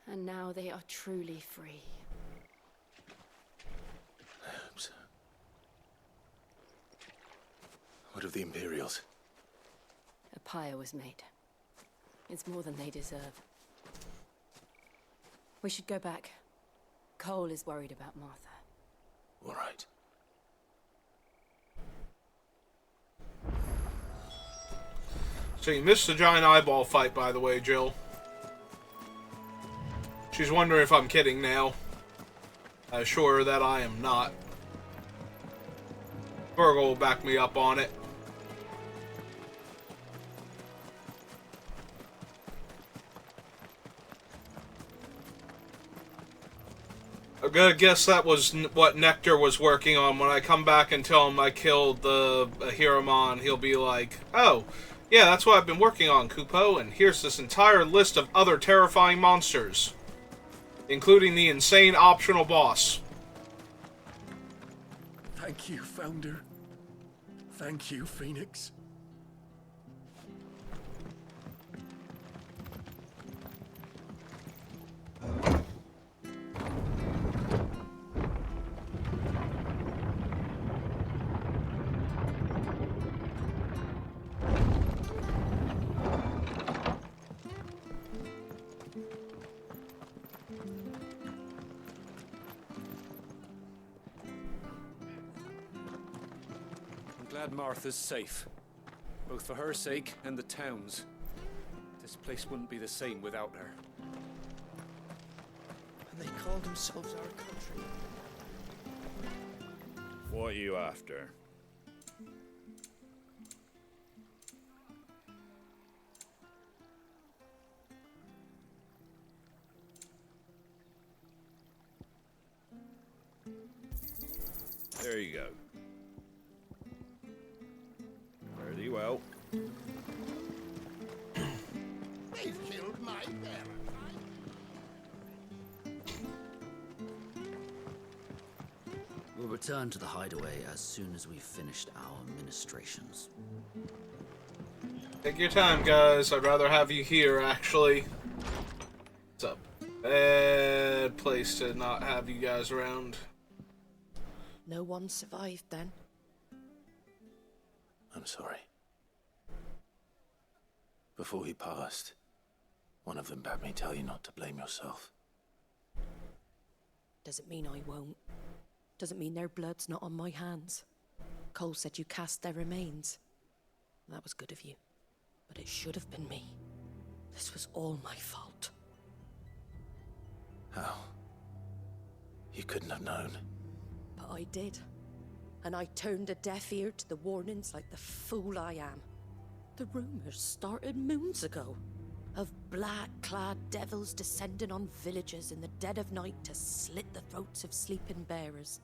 And now they are truly free. I hope so. What of the Imperials? A pyre was made. It's more than they deserve. We should go back. Cole is worried about Martha. All right. So you missed the giant eyeball fight, by the way, Jill. She's wondering if I'm kidding now. I assure her that I am not. Virgil will back me up on it. I'm gonna guess that was what Nectar was working on. When I come back and tell him I killed the Hiramon, he'll be like, oh, yeah, that's what I've been working on, Kupo, and here's this entire list of other terrifying monsters, including the insane optional boss. Thank you, Founder. Thank you, Phoenix. Glad Martha's safe. Both for her sake and the town's. This place wouldn't be the same without her. And they call themselves our country. What are you after? There you go. Fare thee well. They've killed my bear. We'll return to the hideaway as soon as we've finished our ministrations. Take your time, guys. I'd rather have you here, actually. It's a bad place to not have you guys around. No one survived then. I'm sorry. Before he passed, one of them bade me tell you not to blame yourself. Doesn't mean I won't. Doesn't mean their blood's not on my hands. Cole said you cast their remains. That was good of you. But it should have been me. This was all my fault. How? You couldn't have known. But I did. And I turned a deaf ear to the warnings like the fool I am. The rumors started moons ago. Of black-clad devils descending on villages in the dead of night to slit the throats of sleeping bearers.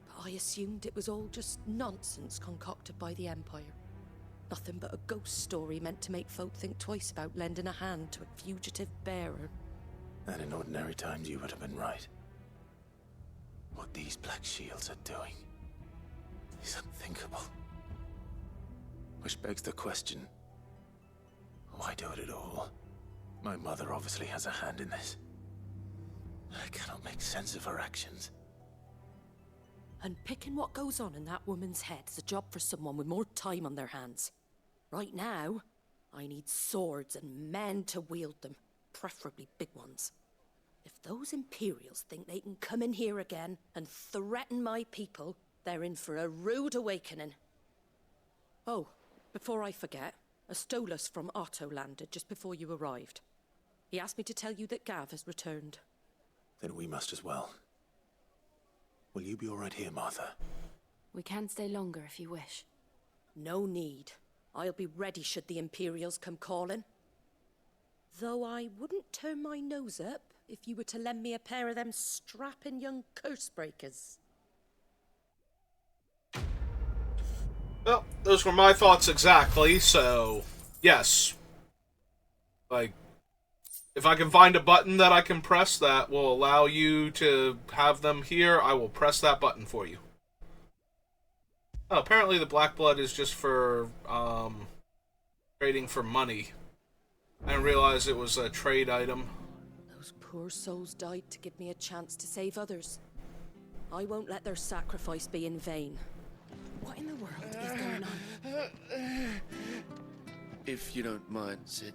But I assumed it was all just nonsense concocted by the Empire. Nothing but a ghost story meant to make folk think twice about lending a hand to a fugitive bearer. And in ordinary times you would have been right. What these Black Shields are doing is unthinkable. Which begs the question, why do it at all? My mother obviously has a hand in this. I cannot make sense of her actions. Unpicking what goes on in that woman's head is a job for someone with more time on their hands. Right now, I need swords and men to wield them, preferably big ones. If those Imperials think they can come in here again and threaten my people, they're in for a rude awakening. Oh, before I forget, Astolas from Otto landed just before you arrived. He asked me to tell you that Gav has returned. Then we must as well. Will you be all right here, Martha? We can stay longer if you wish. No need. I'll be ready should the Imperials come calling. Though I wouldn't turn my nose up if you were to lend me a pair of them strapping young curse-breakers. Well, those were my thoughts exactly, so yes. Like, if I can find a button that I can press that will allow you to have them here, I will press that button for you. Oh, apparently the black blood is just for, trading for money. I didn't realize it was a trade item. Those poor souls died to give me a chance to save others. I won't let their sacrifice be in vain. What in the world is going on? If you don't mind, Cid,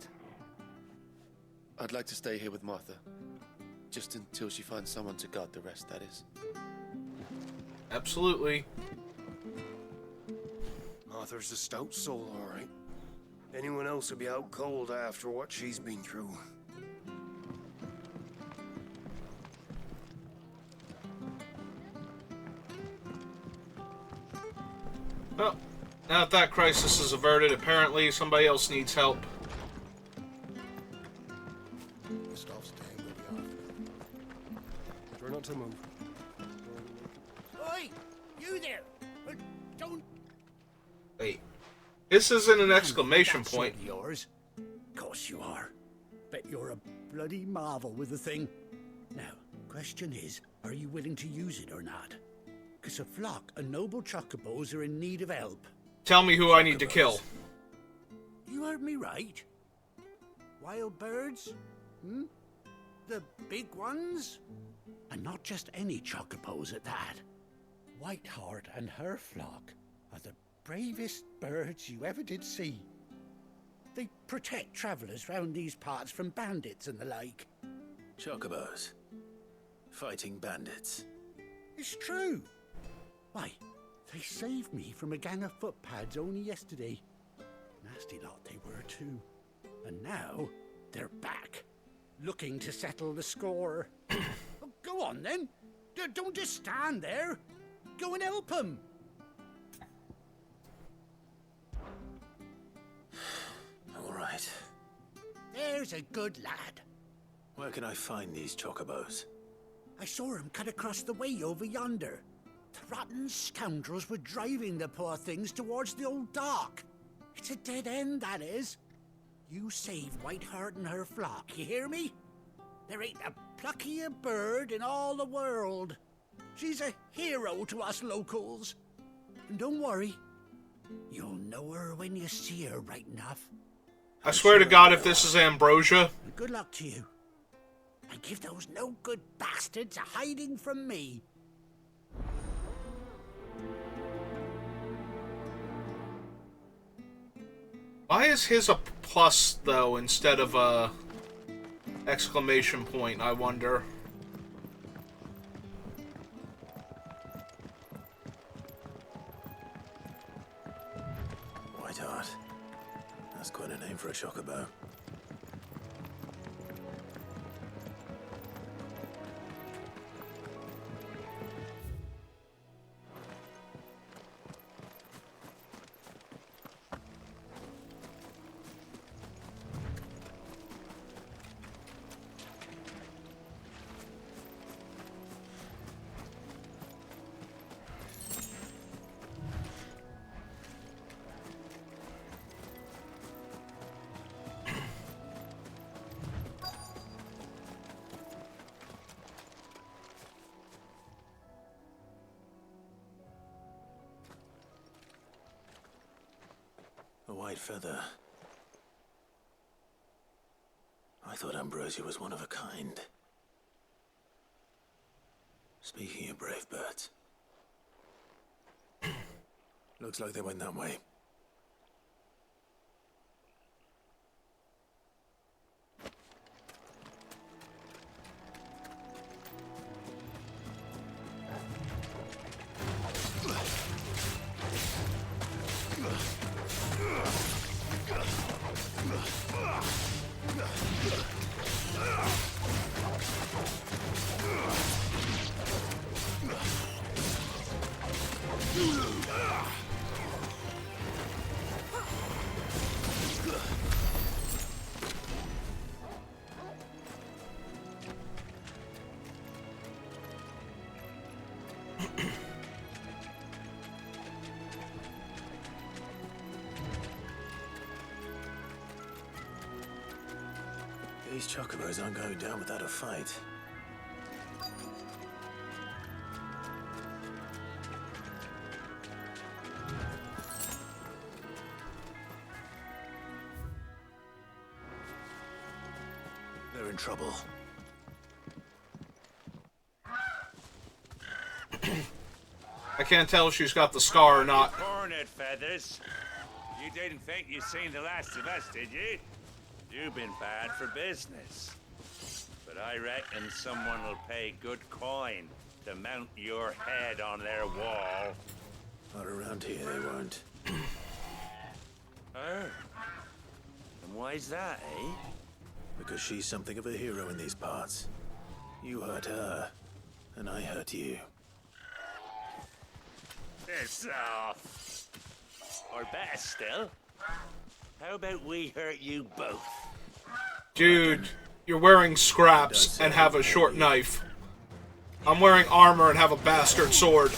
I'd like to stay here with Martha. Just until she finds someone to guard the rest, that is. Absolutely. Martha's a stout soul, all right. Anyone else would be out cold after what she's been through. Well, now that crisis is averted, apparently somebody else needs help. Gustav's staying where we are. Try not to move. Oi! You there! Don't... Wait. This isn't an exclamation That point. sword of yours? Course you are. Bet you're a bloody marvel with the thing. Now, question is, are you willing to use it or not? Because a flock of noble chocobos are in need of help. Tell me who I need to kill. You heard me right. Wild birds? Hmm? The big ones? And not just any chocobos at that. Whiteheart and her flock are the bravest birds you ever did see. They protect travellers round these parts from bandits and the like. Chocobos. Fighting bandits. It's true. Why, they saved me from a gang of footpads only yesterday. Nasty lot they were too. And now, they're back. Looking to settle the score. Well, go on then. Don't just stand there. Go and help them. All right. There's a good lad. Where can I find these chocobos? I saw him cut across the way over yonder. The rotten scoundrels were driving the poor things towards the old dock. It's a dead end, that is. You save Whiteheart and her flock, you hear me? There ain't a pluckier bird in all the world. She's a hero to us locals. And don't worry, you'll know her when you see her right enough. I swear to God, if this is Ambrosia. And good luck to you. And give those no-good bastards a hiding from me. Why is his a plus, though, instead of a exclamation point, I wonder? Whiteheart. That's quite a name for a chocobo. A white feather. I thought Ambrosia was one of a kind. Speaking of brave birds, Looks like they went that way. These chocobos aren't going down without a fight. They're in trouble. I can't tell if she's got the scar or not. Hornet feathers. You didn't think you'd seen the last of us, did you? You've been bad for business. But I reckon someone will pay good coin to mount your head on their wall. Not around here, they won't. Oh. And why's that, eh? Because she's something of a hero in these parts. You hurt her, and I hurt you. Piss off. Or better still, how about we hurt you both? Dude, you're wearing scraps and have a short knife. I'm wearing armor and have a bastard sword.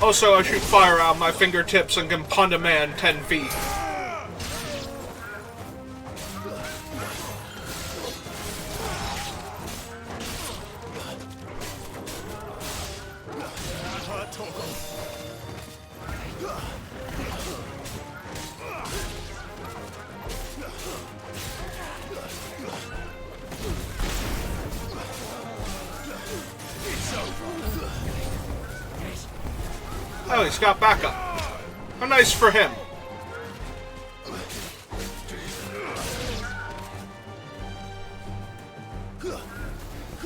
Also, I shoot fire out of my fingertips and can punt a man 10 feet. Oh, he's got backup. How nice for him.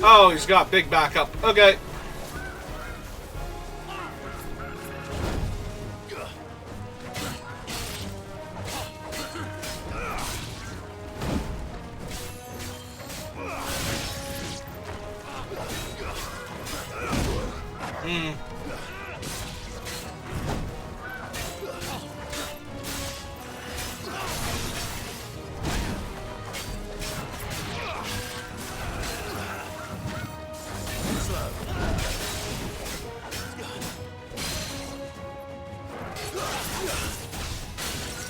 Oh, he's got big backup. Okay.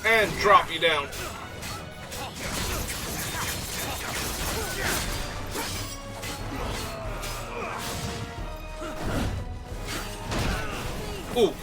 And drop you down. Ooh.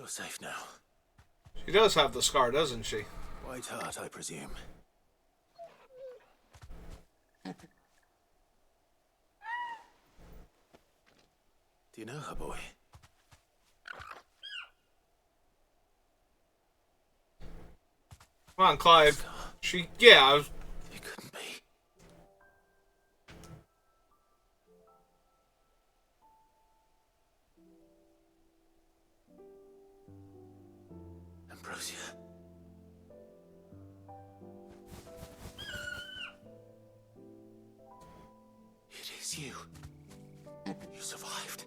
You're safe now. She does have the scar, doesn't she? White Hart, I presume. Do you know her, boy? Come on, Clive. Yeah, I was... It couldn't be. Ambrosia. It is you. You survived.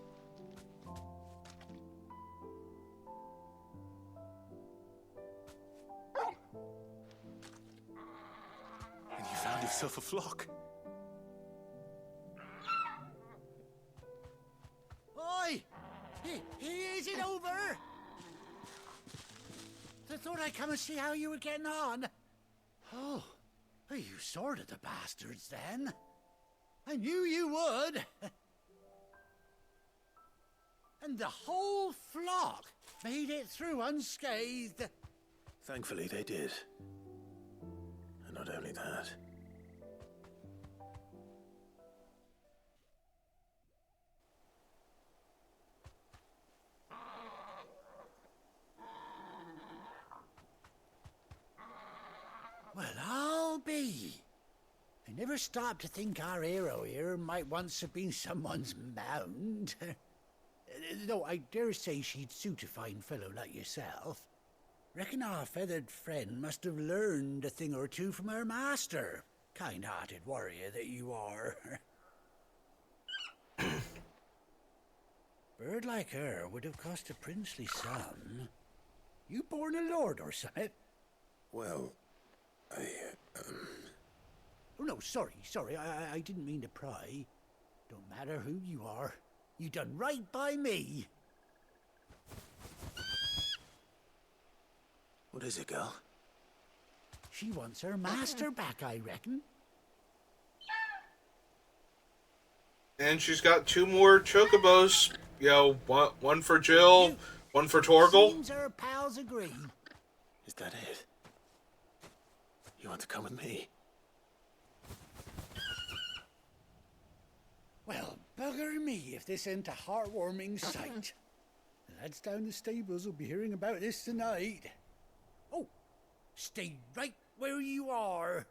And you found yourself a flock. Oi! Is it over? I thought I'd come and see how you were getting on. Oh, you sorted the bastards then. I knew you would. And the whole flock made it through unscathed. Thankfully, they did. And not only that. Well, I'll be. I never stopped to think our hero here might once have been someone's mount. Though I dare say she'd suit a fine fellow like yourself. Reckon our feathered friend must have learned a thing or two from her master. Kind-hearted warrior that you are. Bird like her would have cost a princely sum. You born a lord or something? Well, Oh, no, sorry. I didn't mean to pry. Don't matter who you are. You done right by me. What is it, girl? She wants her master back, I reckon. And she's got 2 more chocobos. You know, one for Jill, one for Torgal. Seems our pals agree. Is that it? You want to come with me? Well, bugger me if this ain't a heartwarming sight. The lads down the stables will be hearing about this tonight. Oh, stay right where you are.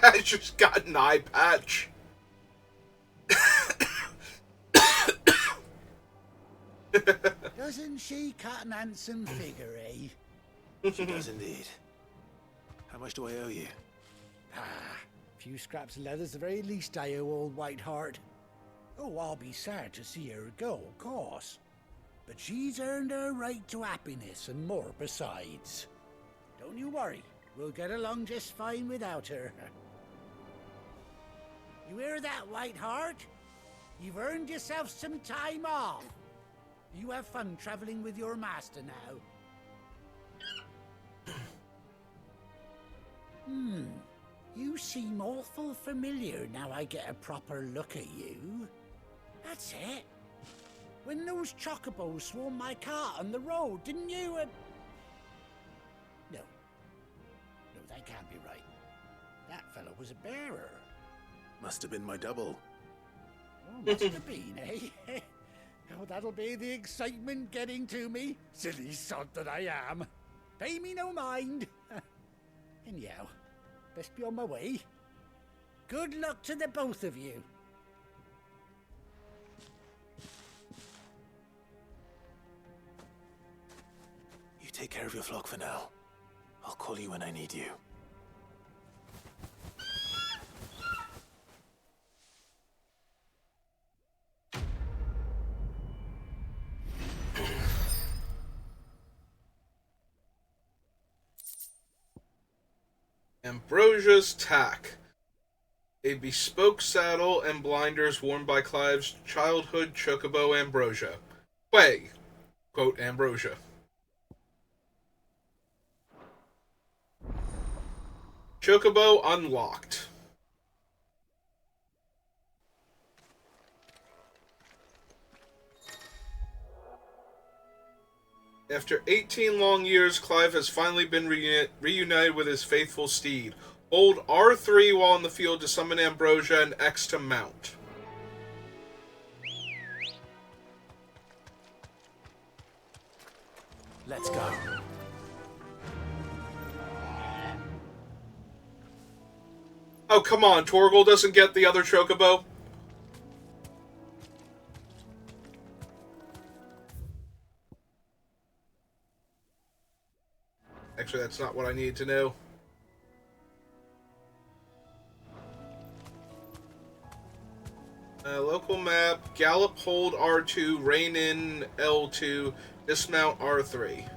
I just got an eye patch. Doesn't she cut an handsome figure, eh? She does indeed. How much do I owe you? A few scraps of leather's the very least I owe old White Hart. Oh, I'll be sad to see her go, of course. But she's earned her right to happiness and more besides. Don't you worry. We'll get along just fine without her. You hear that, White Hart? You've earned yourself some time off. You have fun traveling with your master now. You seem awful familiar now I get a proper look at you. That's it. When those chocobos swarmed my cart on the road, didn't you? No, that can't be right. That fellow was a bearer. Must have been my double. Oh, must have been, eh? Oh, that'll be the excitement getting to me. Silly sod that I am. Pay me no mind. Anyhow, best be on my way. Good luck to the both of you. You take care of your flock for now. I'll call you when I need you. Ambrosia's Tack. A bespoke saddle and blinders worn by Clive's childhood chocobo Ambrosia. Quay. Quote Ambrosia. Chocobo unlocked. After 18 long years, Clive has finally been reunited with his faithful steed. Hold R3 while in the field to summon Ambrosia and X to mount. Let's go. Oh, come on. Torgal doesn't get the other chocobo? Actually, that's not what I needed to know. Local map, Gallop hold R2, rein in L2, dismount R3.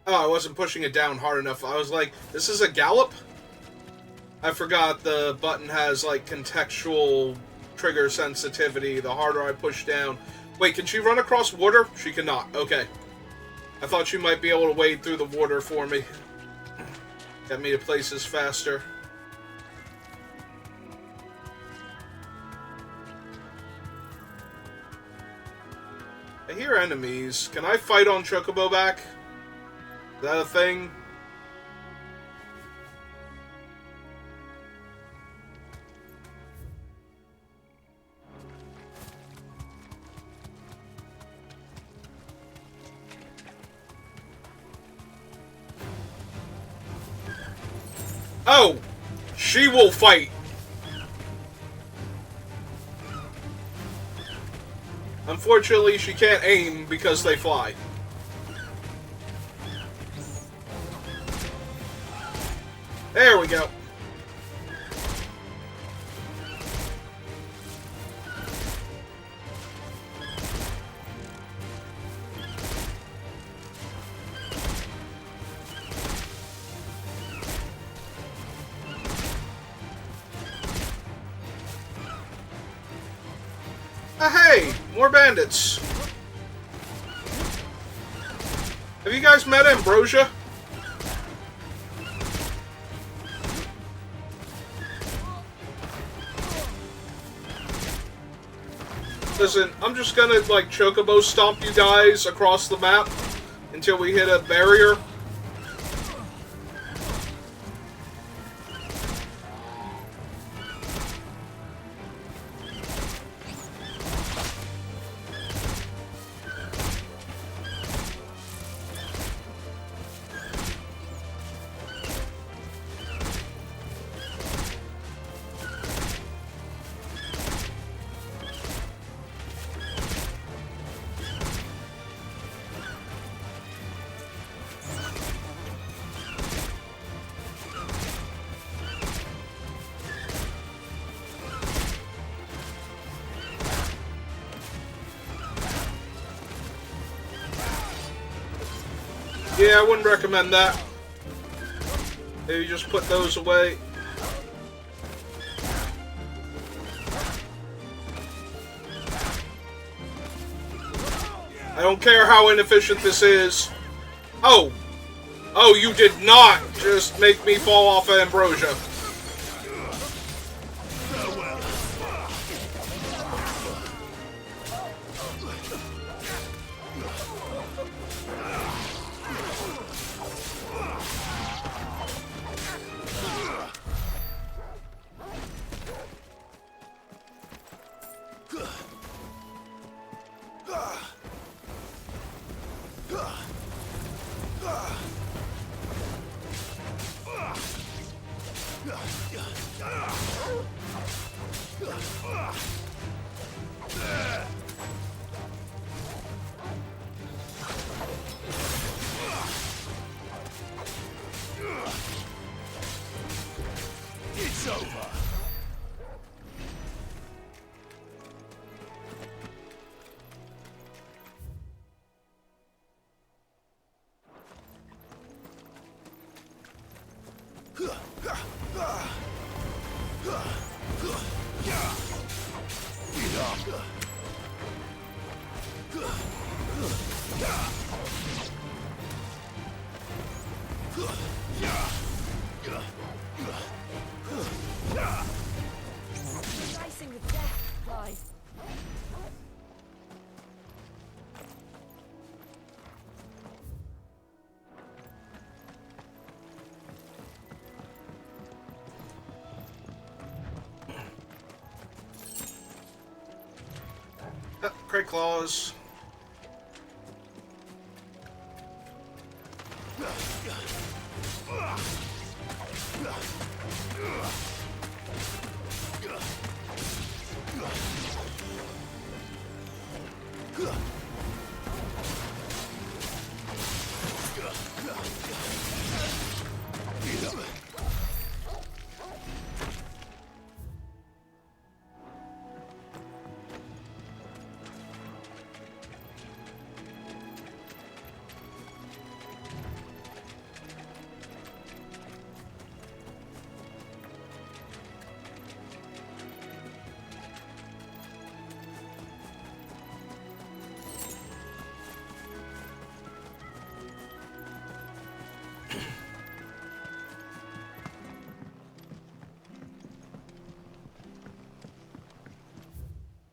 Oh, I wasn't pushing it down hard enough. I was like, this is a gallop? I forgot the button has, like, contextual trigger sensitivity the harder I push down. Wait, can she run across water? She cannot. Okay. I thought she might be able to wade through the water for me. Get me to places faster. I hear enemies. Can I fight on Chocobo back? Is that a thing? Oh! She will fight! Unfortunately, she can't aim because they fly. There we go. Hey! More bandits! Have you guys met Ambrosia? Listen, I'm just gonna, like, Chocobo stomp you guys across the map until we hit a barrier. Yeah, I wouldn't recommend that. Maybe just put those away. I don't care how inefficient this is. Oh! Oh, you did not just make me fall off of Ambrosia. Racing with death, Clive. Great claws.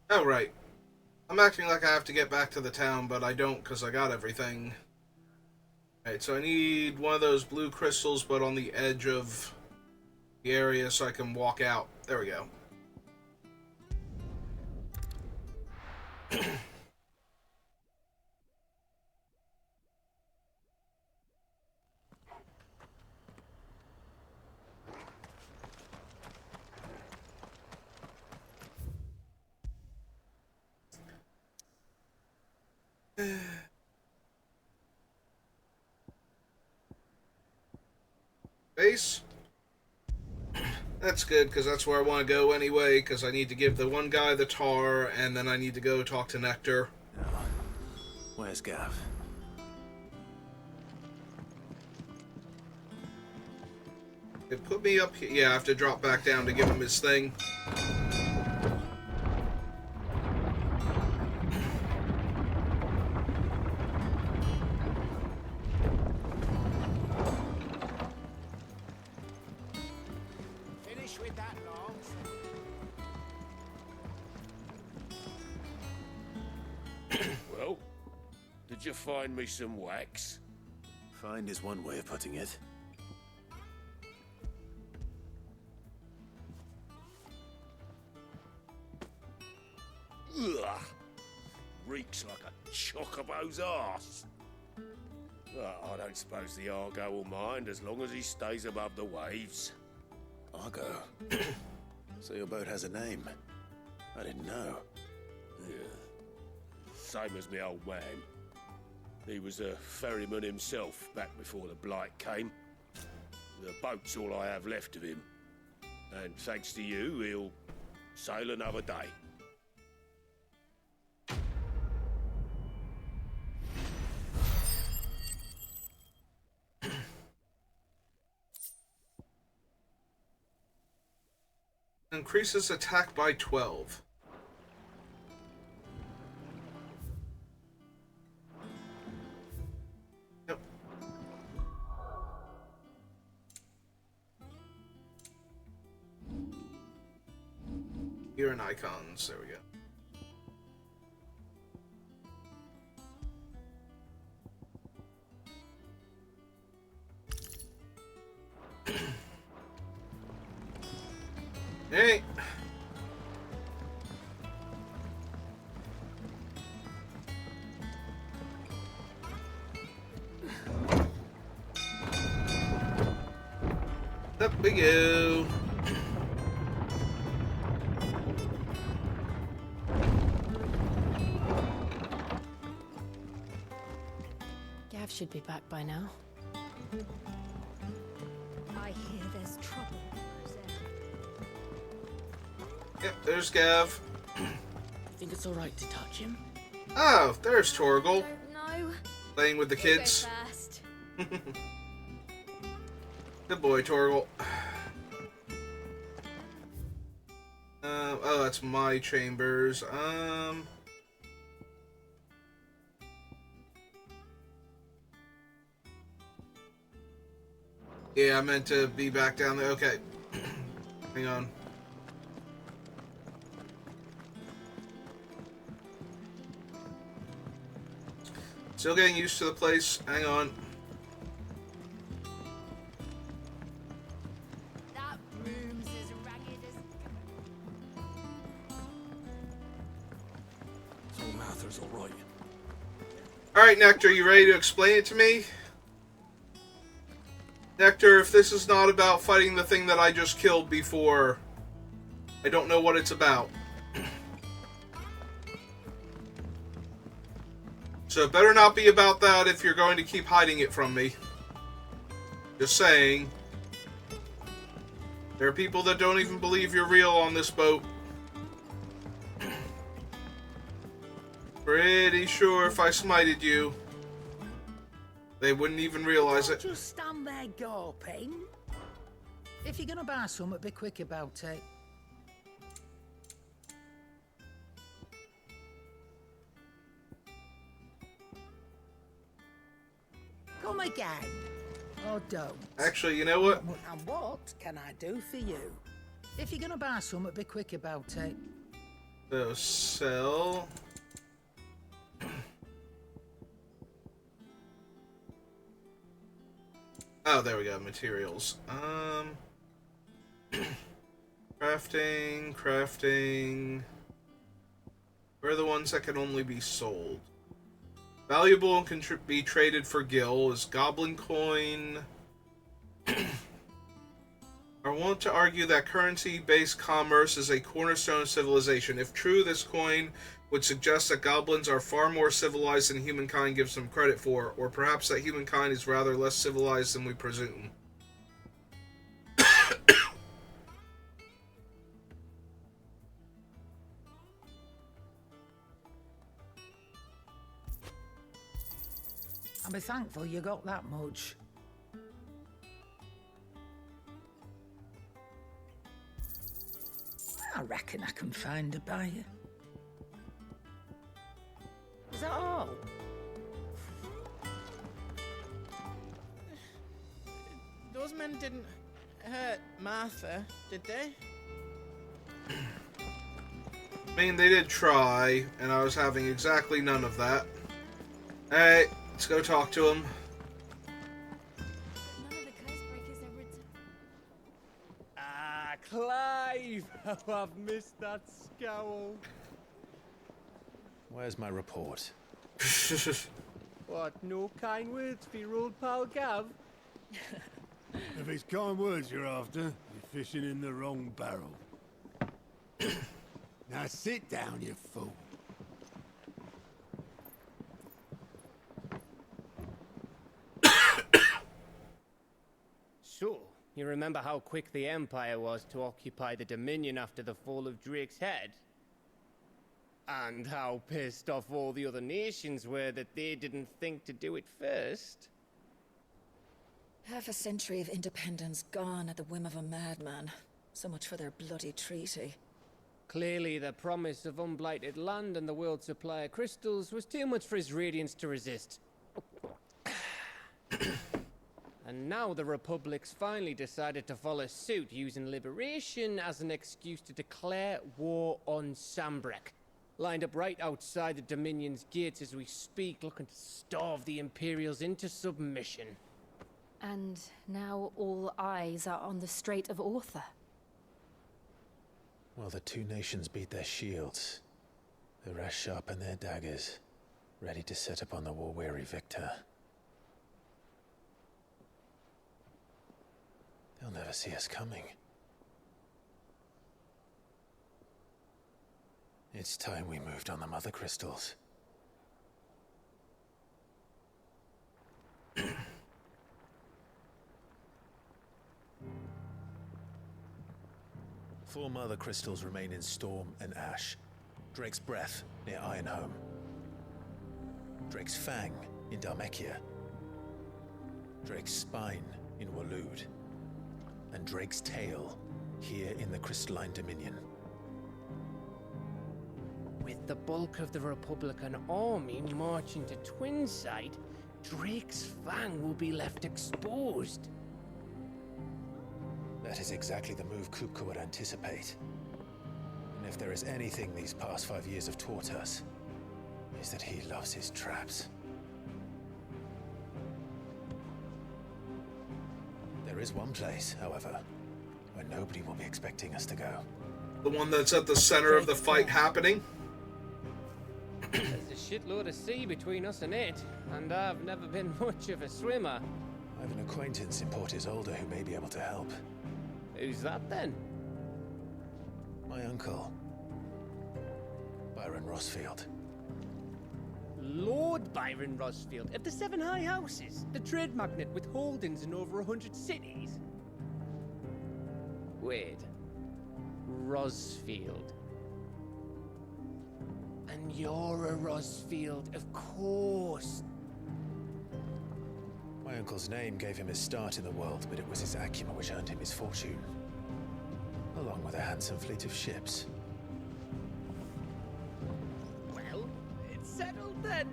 Oh, right. I'm acting like I have to get back to the town, but I don't because I got everything. Alright, so I need one of those blue crystals, but on the edge of the area so I can walk out. There we go. Base? That's good, because that's where I want to go anyway, because I need to give the one guy the tar, and then I need to go talk to Nectar. Where's Gav? It put me up here. Yeah, I have to drop back down to give him his thing. Finish with that, Longs. Well, did you find me some wax? Find is one way of putting it. Ugh. Reeks like a chocobo's arse. I don't suppose the Argo will mind as long as he stays above the waves. Argo? So your boat has a name? I didn't know. Yeah. Same as my old man. He was a ferryman himself back before the Blight came. The boat's all I have left of him. And thanks to you, he'll sail another day. Increases attack by 12. Yep. Here in icons, there we go. Hey! Up we go. Gav should be back by now. I hear there's trouble. Yep, there's Gav. Think it's alright to touch him? Oh, there's Torgal. No. Playing with the kids. First. Good boy, Torgal. Oh, that's my chambers. Yeah, I meant to be back down there. Okay. Hang on. Still getting used to the place. Hang on. That room's as ragged as... So Mather's all right. Alright, Nectar, you ready to explain it to me? Nectar, if this is not about fighting the thing that I just killed before, I don't know what it's about. So it better not be about that if you're going to keep hiding it from me. Just saying. There are people that don't even believe you're real on this boat. Pretty sure if I smited you, they wouldn't even realize it. Just stand there gawping. If you're gonna buy something, be quick about it. Come again. Or don't. Actually, you know what? And what can I do for you? If you're gonna buy something, be quick about it. So, sell. Oh, there we go. Materials. Crafting. Where are the ones that can only be sold? Valuable and can be traded for gil is goblin coin. I want to argue that currency-based commerce is a cornerstone of civilization. If true, this coin would suggest that goblins are far more civilized than humankind gives them credit for, or perhaps that humankind is rather less civilized than we presume. I'll be thankful you got that much. I reckon I can find a buyer. Is that all? Those men didn't hurt Martha, did they? I mean, they did try, and I was having exactly none of that. Alright, let's go talk to him. Ah, Clive! How I've missed that scowl. Where's my report? What, no kind words for your old pal Gav? If it's kind words you're after, you're fishing in the wrong barrel. Now sit down, you fool. So, you remember how quick the Empire was to occupy the Dominion after the fall of Drake's Head? And how pissed off all the other nations were that they didn't think to do it first? Half a century of independence gone at the whim of a madman. So much for their bloody treaty. Clearly, the promise of unblighted land and the world's supply of crystals was too much for his radiance to resist. And now the Republic's finally decided to follow suit, using liberation as an excuse to declare war on Sambrek. Lined up right outside the Dominion's gates as we speak, looking to starve the Imperials into submission. And now all eyes are on the Strait of Author. Well, the two nations beat their shields. The rest sharpen their daggers, ready to set upon the war-weary victor. They'll never see us coming. It's time we moved on the Mother Crystals. Four Mother Crystals remain in Storm and Ash. Drake's Breath near Ironhome. Drake's Fang in Dharmekia. Drake's Spine in Waloed. And Drake's Tail here in the Crystalline Dominion. with the bulk of the Republican army marching to Twinside, Drake's Fang will be left exposed. That is exactly the move Kupka would anticipate. And if there is anything these past 5 years have taught us, is that he loves his traps. There is one place, however, where nobody will be expecting us to go. The one that's at the center of the fight happening? There's a shitload of sea between us and it, and I've never been much of a swimmer. I have an acquaintance in Port Isolde who may be able to help. Who's that then? My uncle, Byron Rosfield. Lord Byron Rosfield of the Seven High Houses, the trade magnate with holdings in over 100 cities. Wait, Rosfield. And you're a Rosfield, of course. My uncle's name gave him his start in the world, but it was his acumen which earned him his fortune, along with a handsome fleet of ships. Well, it's settled then.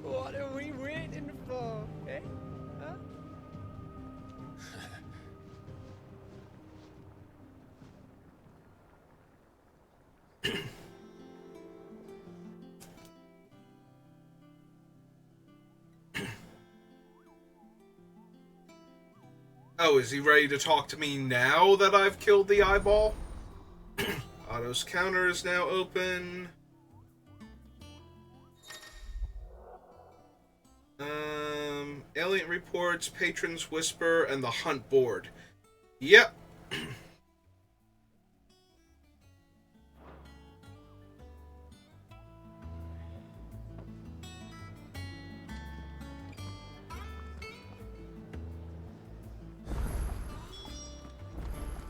What are we waiting for, eh? Huh? Oh, is he ready to talk to me now that I've killed the eyeball? Otto's counter is now open. Alien reports, Patron's Whisper, and the Hunt Board. Yep.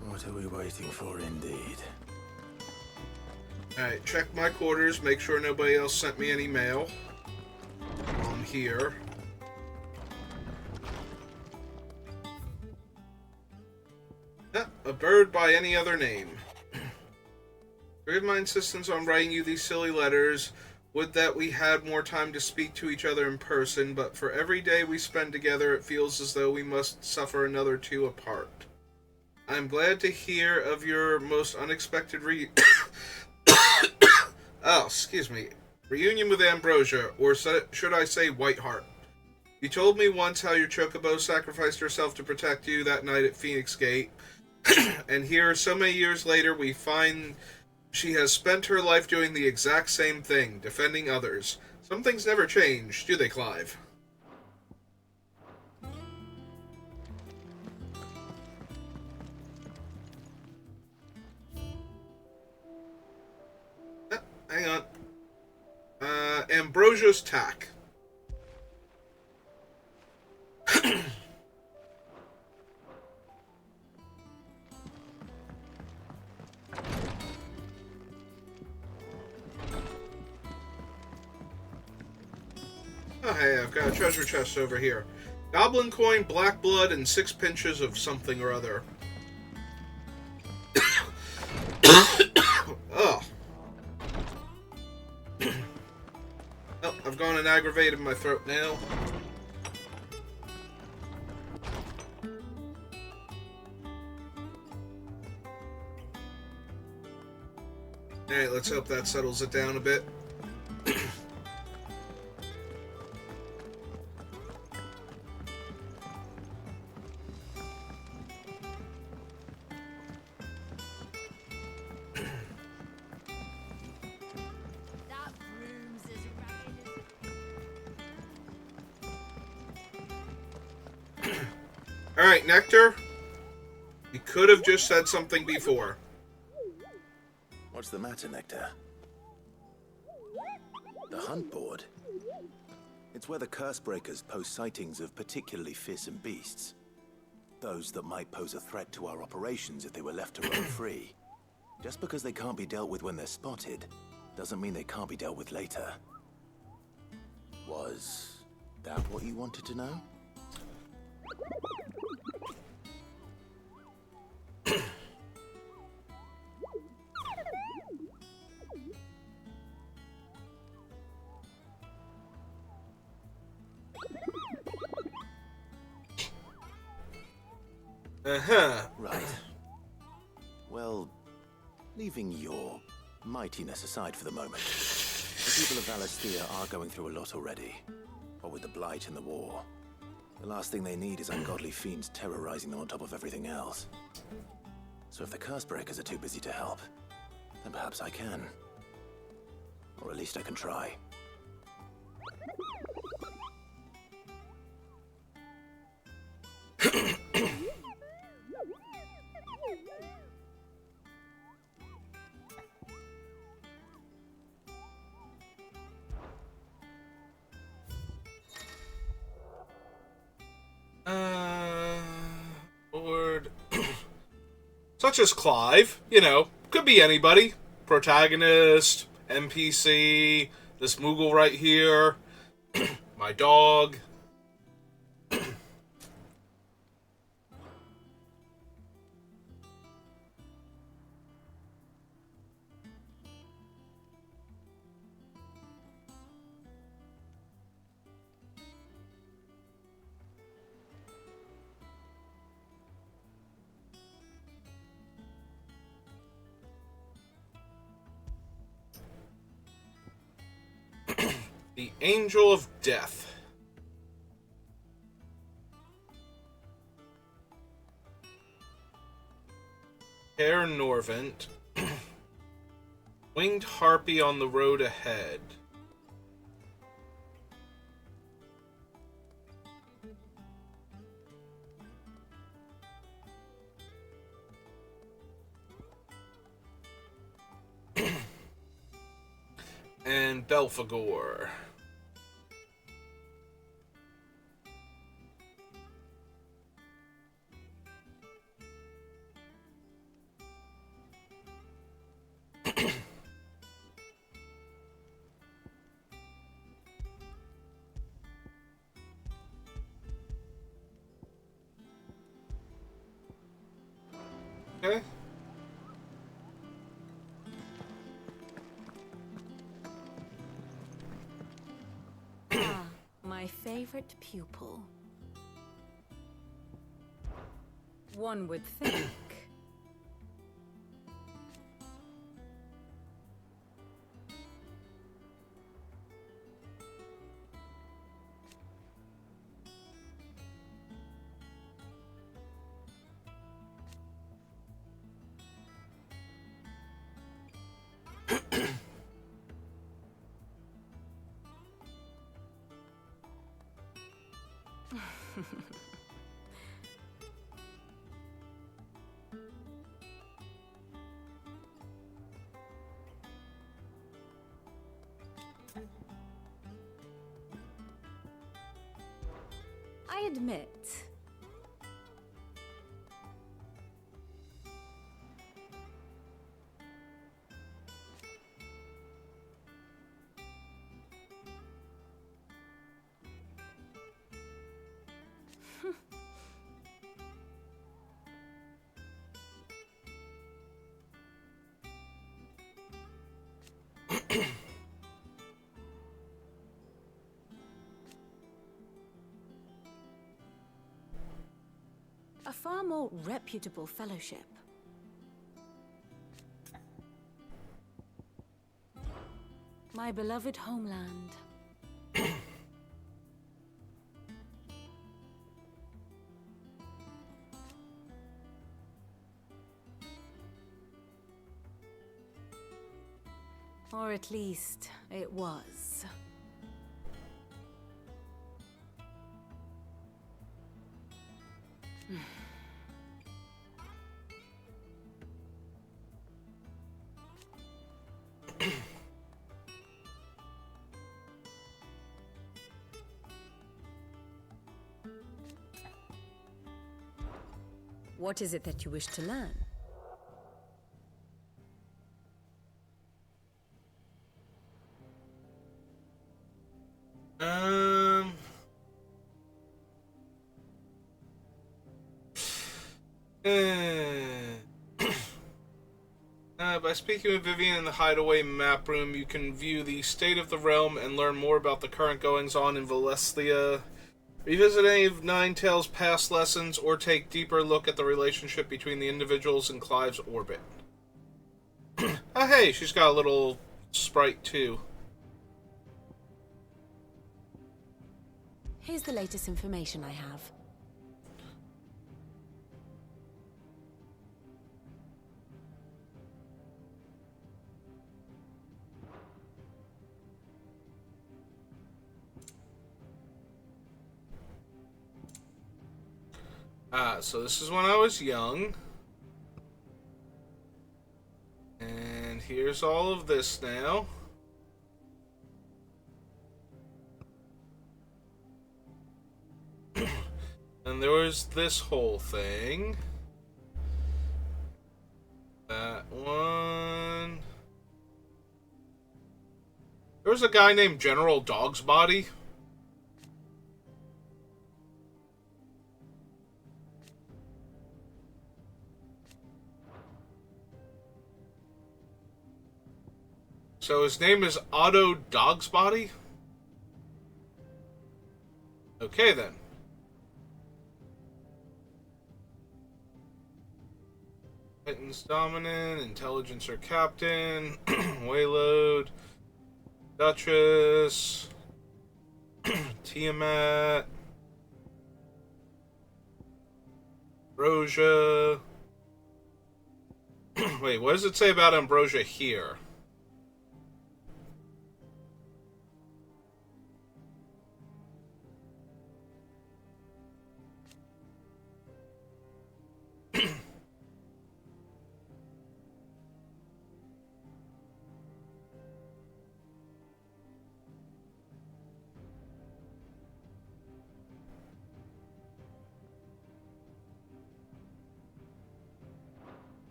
What are we waiting for, indeed? Alright, check my quarters, make sure nobody else sent me any mail. I'm here. A bird by any other name. Forgive my insistence on writing you these silly letters. Would that we had more time to speak to each other in person, but for every day we spend together, it feels as though we must suffer another two apart. I'm glad to hear of your most unexpected oh, excuse me. Reunion with Ambrosia, or should I say Whiteheart. You told me once how your chocobo sacrificed herself to protect you that night at Phoenix Gate. And here, so many years later, we find she has spent her life doing the exact same thing, defending others. Some things never change, do they, Clive? Hang on. Ambrosia's Tack. Oh, hey, I've got a treasure chest over here. Goblin coin, black blood, and 6 pinches of something or other. Ugh. Oh, I've gone and aggravated my throat now. Alright, let's hope that settles it down a bit. Alright, Nectar. You could have just said something before. What's the matter, Nectar? The Hunt Board? It's where the Cursebreakers post sightings of particularly fearsome beasts. Those that might pose a threat to our operations if they were left to roam free. Just because they can't be dealt with when they're spotted, doesn't mean they can't be dealt with later. Was that what you wanted to know? Right. Well, leaving your mightiness aside for the moment, the people of Valisthea are going through a lot already. What with the Blight and the war. The last thing they need is ungodly fiends terrorizing them on top of everything else. So if the Cursebreakers are too busy to help, then perhaps I can. Or at least I can try. Lord. Such as Clive, you know, could be anybody. Protagonist, NPC, this Moogle right here, my dog. The Angel of Death. Herr Norvent. Winged Harpy on the road ahead. And Belphegor. Okay. My favorite pupil. One would think. I admit. A far more reputable fellowship. My beloved homeland. Or at least it was. What is it that you wish to learn? By speaking with Vivian in the Hideaway map room, you can view the state of the realm and learn more about the current goings-on in Valisthea. Revisit any of Ninetales' past lessons or take deeper look at the relationship between the individuals in Clive's orbit. Oh, hey, she's got a little sprite, too. Here's the latest information I have. So this is when I was young. And here's all of this now. And there was this whole thing. That one. There was a guy named General Dogsbody. So his name is Otto Dogsbody? Okay then. Titans Dominant, Intelligencer Captain, Wayload, Duchess, Tiamat, Ambrosia. Wait, what does it say about Ambrosia here?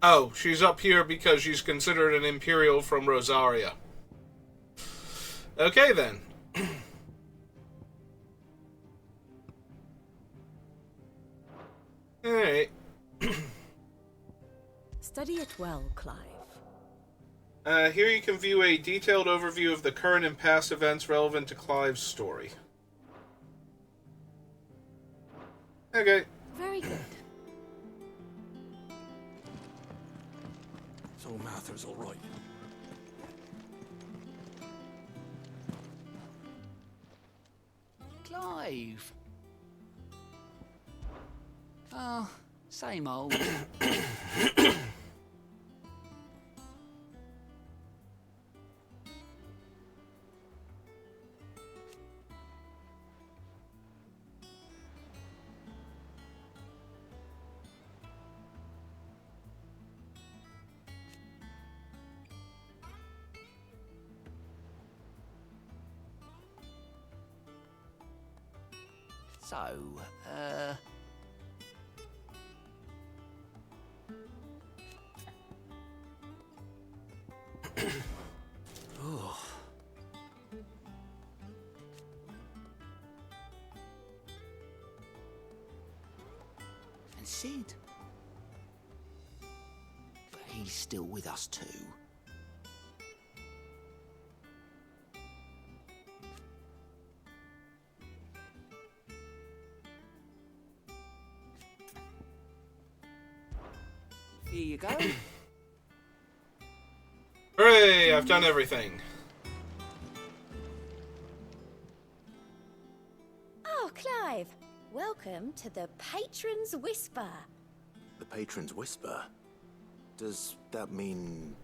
Oh, she's up here because she's considered an Imperial from Rosaria. Okay, then. Alright. Study it well, Clive. Here you can view a detailed overview of the current and past events relevant to Clive's story. Okay. Very good. So Mather's all right. Clive. Oh, same old. So, oh. And Sid. But he's still with us too. Here you go. Hooray! I've done everything. Oh, Clive. Welcome to the Patron's Whisper. The Patron's Whisper? Does that mean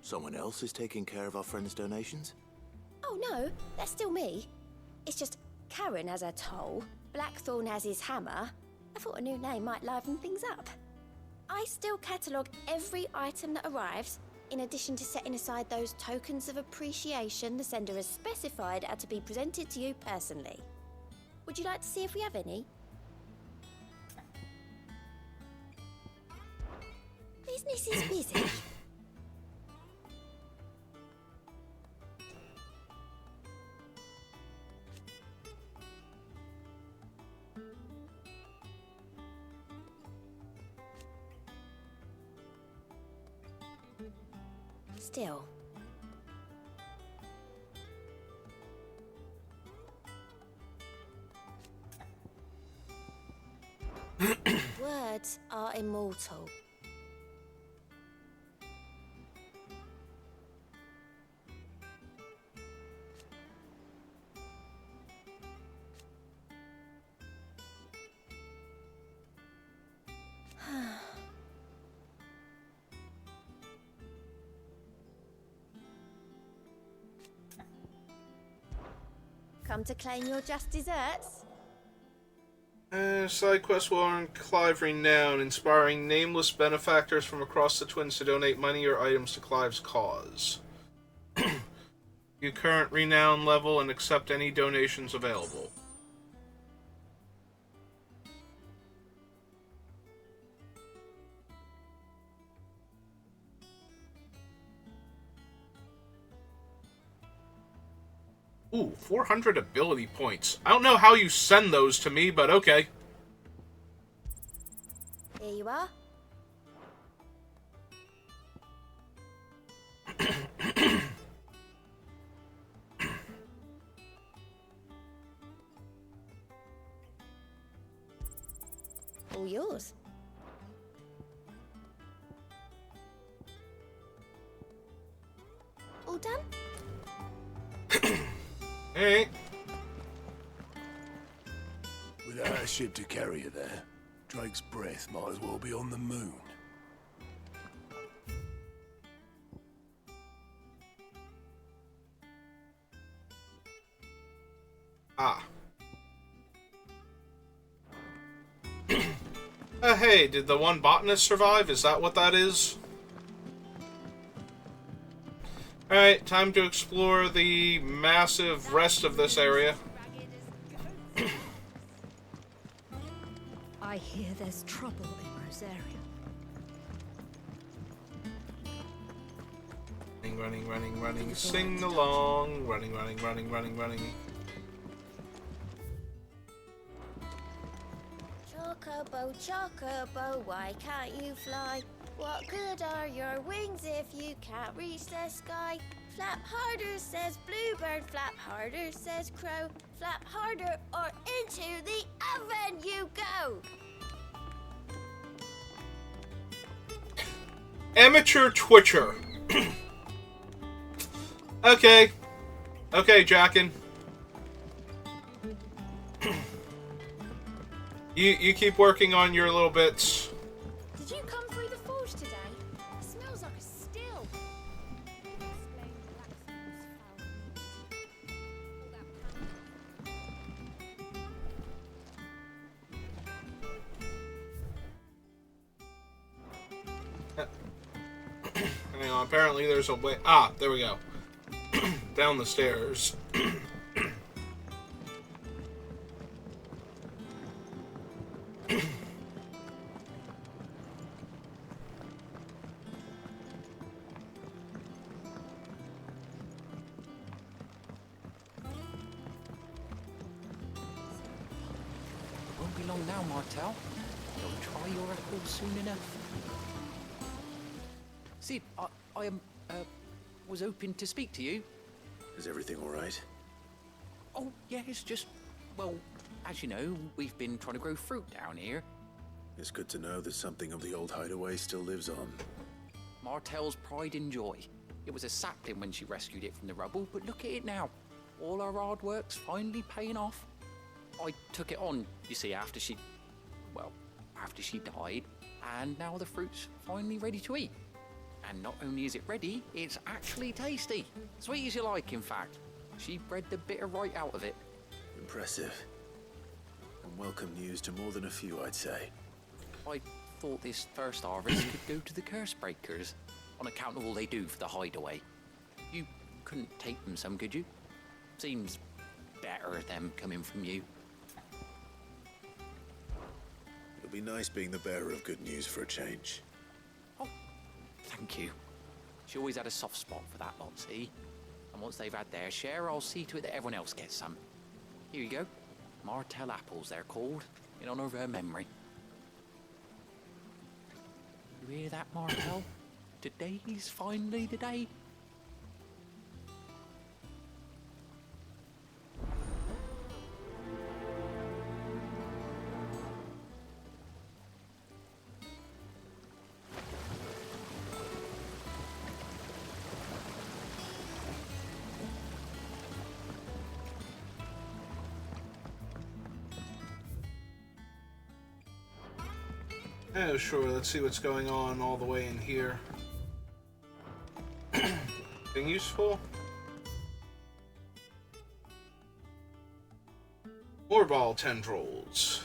someone else is taking care of our friend's donations? Oh, no. That's still me. It's just Karen has her toll, Blackthorn has his hammer. I thought a new name might liven things up. I still catalogue every item that arrives, in addition to setting aside those tokens of appreciation the sender has specified are to be presented to you personally. Would you like to see if we have any? Business is busy. still. Words are immortal. Come to claim your just desserts? Side quest will earn Clive renown, inspiring nameless benefactors from across the Twins to donate money or items to Clive's cause. Your current renown level and accept any donations available. Ooh, 400 ability points. I don't know how you send those to me, but okay. Here you are. All yours. All done? Hey. Without a ship to carry you there, Drake's breath might as well be on the moon. Ah. Hey, did the one botanist survive? Is that what that is? Alright, time to explore the massive rest of this area. I hear there's trouble in Rosaria. Running, sing along. Running. Chocobo, why can't you fly? What good are your wings if you can't reach the sky? Flap harder, says bluebird, flap harder, says crow. Flap harder or into the oven you go! Amateur Twitcher. Okay, Jackin. You keep working on your little bits. Did you come through the forge today? It smells like a still. Hang on, apparently there's a way. Ah, there we go. Down the stairs. Won't be long now, Martel. You'll try your apples soon enough. Sid, I was hoping to speak to you. Is everything all right? Oh, yeah, it's just, well, as you know, we've been trying to grow fruit down here. It's good to know that something of the old hideaway still lives on. Martel's pride and joy. It was a sapling when she rescued it from the rubble, but look at it now. All our hard work's finally paying off. I took it on, you see, after she died, and now the fruit's finally ready to eat. And not only is it ready, it's actually tasty. Sweet as you like, in fact. She bred the bitter right out of it. Impressive. And welcome news to more than a few, I'd say. I thought this first harvest could go to the curse breakers, on account of all they do for the hideaway. You couldn't take them some, could you? Seems better them coming from you. It'll be nice being the bearer of good news for a change. Thank you. She always had a soft spot for that lot, see? And once they've had their share, I'll see to it that everyone else gets some. Here you go. Martel apples, they're called, in honor of her memory. You hear that, Martel? Today's finally the day. Oh, sure. Let's see what's going on all the way in here. Anything useful? More ball tendrils.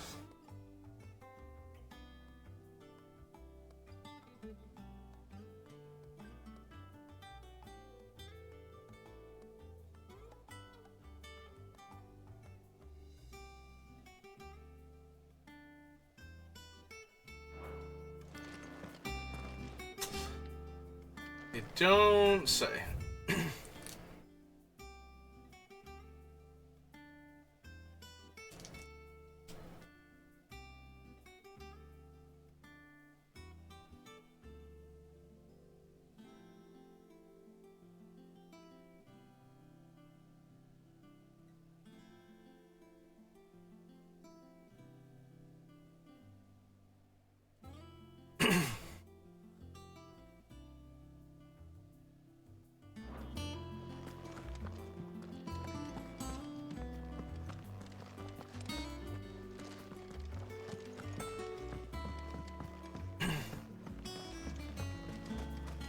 You don't say.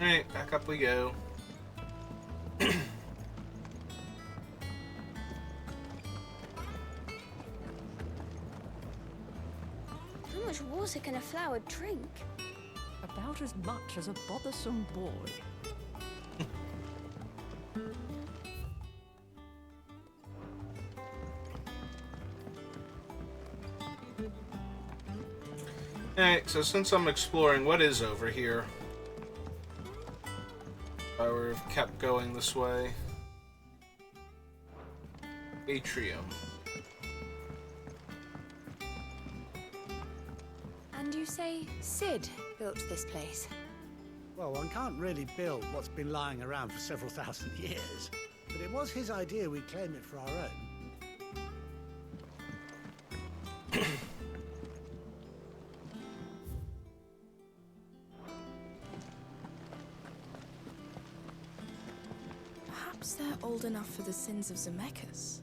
Alright, back up we go. How much water can a flower drink? About as much as a bothersome boy. Alright, so since I'm exploring what is over here, if I were have kept going this way. Atrium. And you say Sid built this place? Well, one can't really build what's been lying around for several thousand years. But it was his idea we claim it for our own. Perhaps they're old enough for the sins of Zemeckis.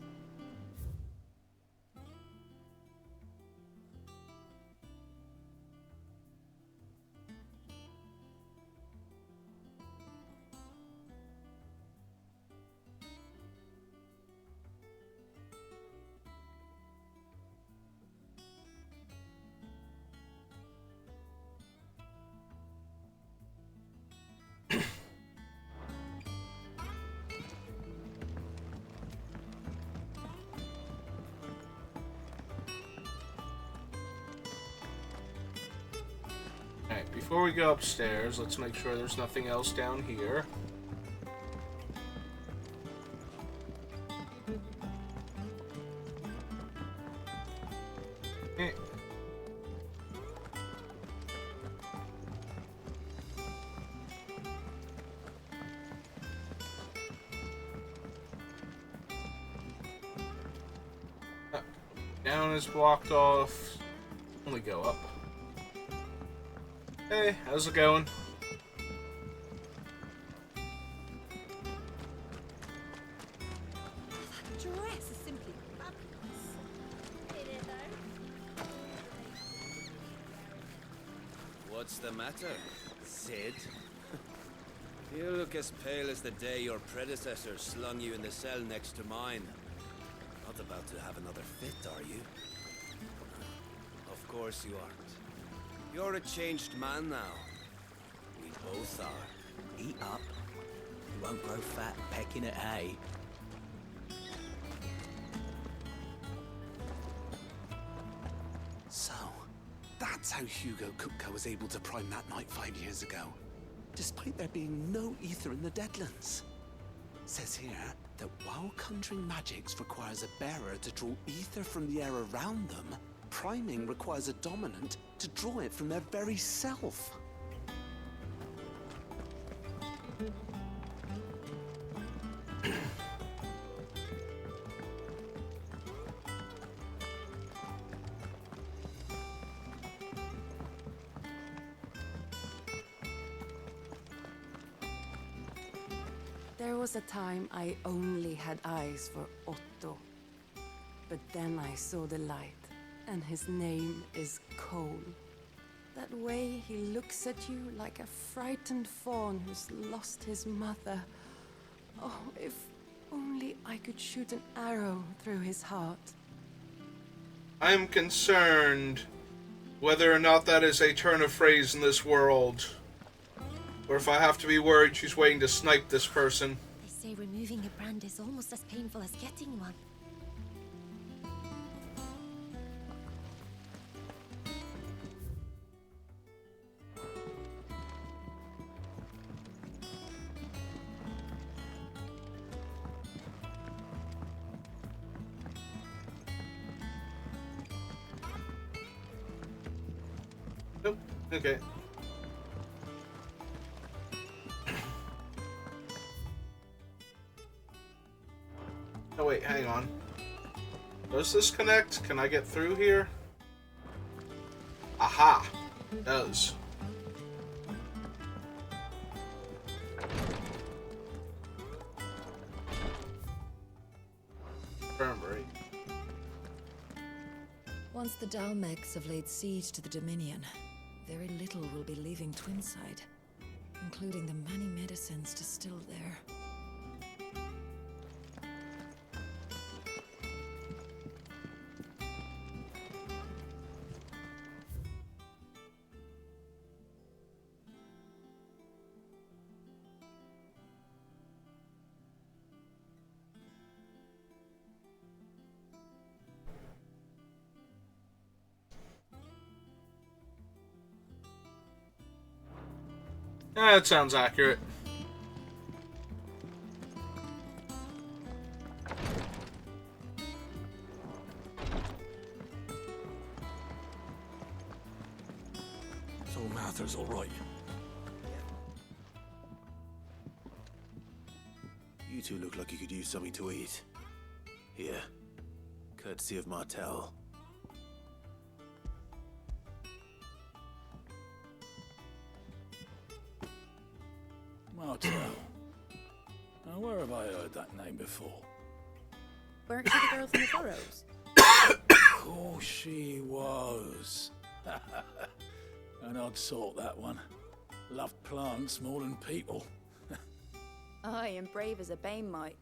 Alright, before we go upstairs, let's make sure there's nothing else down here. Eh. Down is blocked off. Only go up. Hey, how's it going? That dress is simply fabulous. Ain't it though? What's the matter, Sid? You look as pale as the day your predecessor slung you in the cell next to mine. Not about to have another fit, are you? Of course you aren't. You're a changed man now. We both are. Eat up. You won't grow fat pecking at hay. So, that's how Hugo Kupka was able to prime that night 5 years ago, despite there being no ether in the Deadlands. Says here that while conjuring magics requires a bearer to draw ether from the air around them, priming requires a dominant to draw it from their very self. There was a time I only had eyes for Otto. But then I saw the light, and his name is Cole. That way he looks at you like a frightened fawn who's lost his mother. Oh, if only I could shoot an arrow through his heart. I am concerned whether or not that is a turn of phrase in this world. Or if I have to be worried she's waiting to snipe this person. They say removing a brand is almost as painful as getting one. Nope. Okay. Oh wait, hang on. Does this connect? Can I get through here? Aha! It does. Infirmary. Once the Dalmegs have laid siege to the Dominion, very little will be leaving Twinside, including the many medicines distilled there. That sounds accurate. So Martha's all right. You two look like you could use something to eat. Here. Courtesy of Martel. Martel. Now, where have I heard that name before? Weren't you the girl from the Burrows? Of course she was. An odd sort, that one. Loved plants more than people. Aye, and brave as a bane might.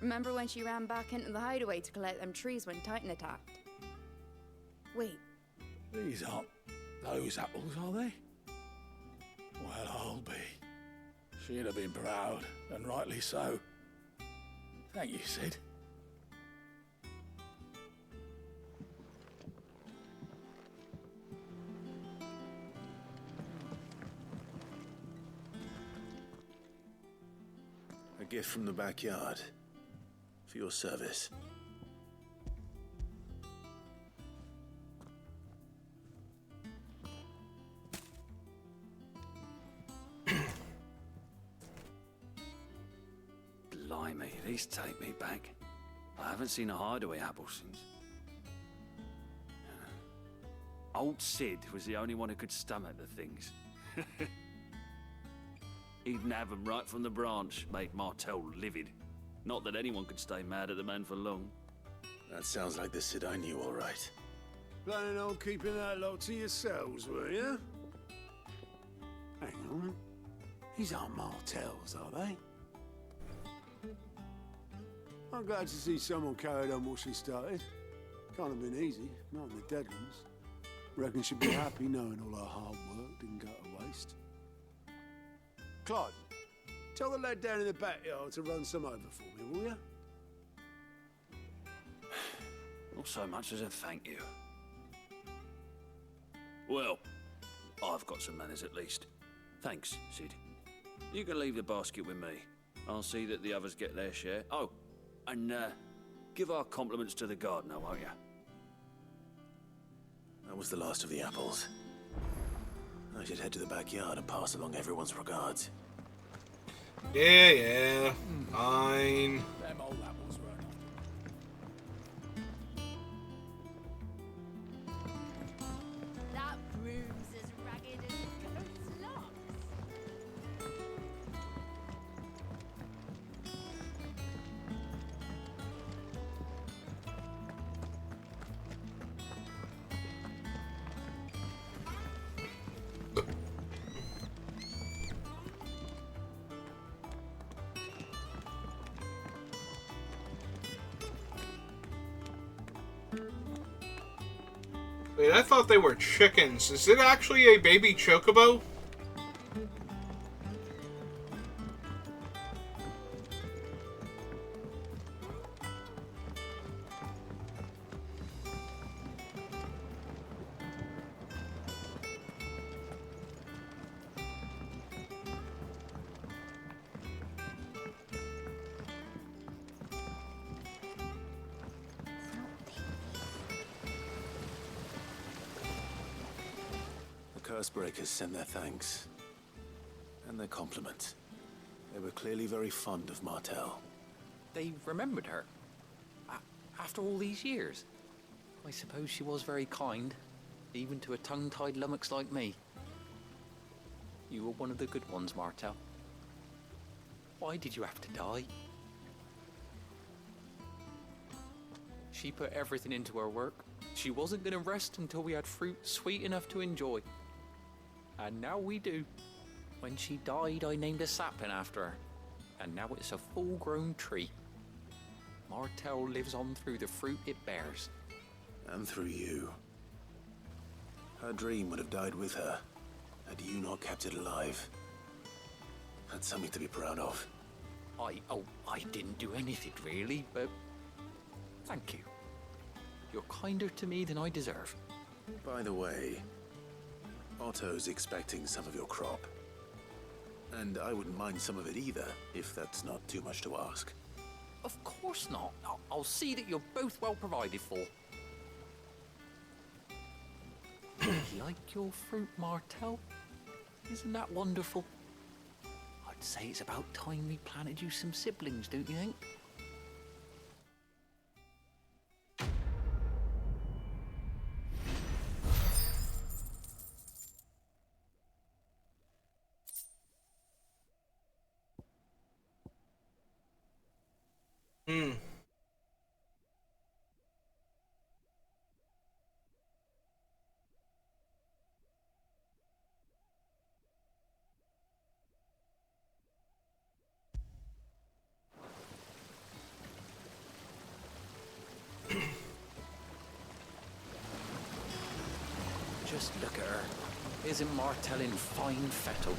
Remember when she ran back into the hideaway to collect them trees when Titan attacked? Wait, These aren't those apples, are they? Well, I'll be. She'd have been proud, and rightly so. Thank you, Sid. A gift from the backyard. For your service. Blimey, these take me back. I haven't seen a hideaway apple since. Old Sid was the only one who could stomach the things. He'd have them right from the branch, made Martel livid. Not that anyone could stay mad at the man for long. That sounds like the Sid I knew, all right. Planning on keeping that lot to yourselves, were you? Hang on. These aren't Martels, are they? I'm glad to see someone carried on what she started. Can't have been easy, not in the Deadlands. Reckon she'd be happy knowing all her hard work didn't go to waste. Clive, tell the lad down in the backyard to run some over for me, will you? Not so much as a thank you. Well, I've got some manners at least. Thanks, Sid. You can leave the basket with me. I'll see that the others get their share. Oh, and give our compliments to the gardener, won't you? That was the last of the apples. I should head to the backyard and pass along everyone's regards. Yeah, fine. Them old apples weren't that broom's as ragged as a goat's locks. Wait, I thought they were chickens. Is it actually a baby chocobo? Cursebreakers send their thanks. And their compliments. They were clearly very fond of Martel. They remembered her. After all these years. I suppose she was very kind, even to a tongue-tied lummox like me. You were one of the good ones, Martel. Why did you have to die? She put everything into her work. She wasn't going to rest until we had fruit sweet enough to enjoy. And now we do. When she died, I named a sapling after her. And now it's a full-grown tree. Martel lives on through the fruit it bears. And through you. Her dream would have died with her, had you not kept it alive. That's something to be proud of. I didn't do anything really, but thank you. You're kinder to me than I deserve. By the way, Otto's expecting some of your crop. And I wouldn't mind some of it either, if that's not too much to ask. Of course not. I'll see that you're both well provided for. Like your fruit, Martel? Isn't that wonderful? I'd say it's about time we planted you some siblings, don't you think? Just look at her. Isn't Martel in fine fettle?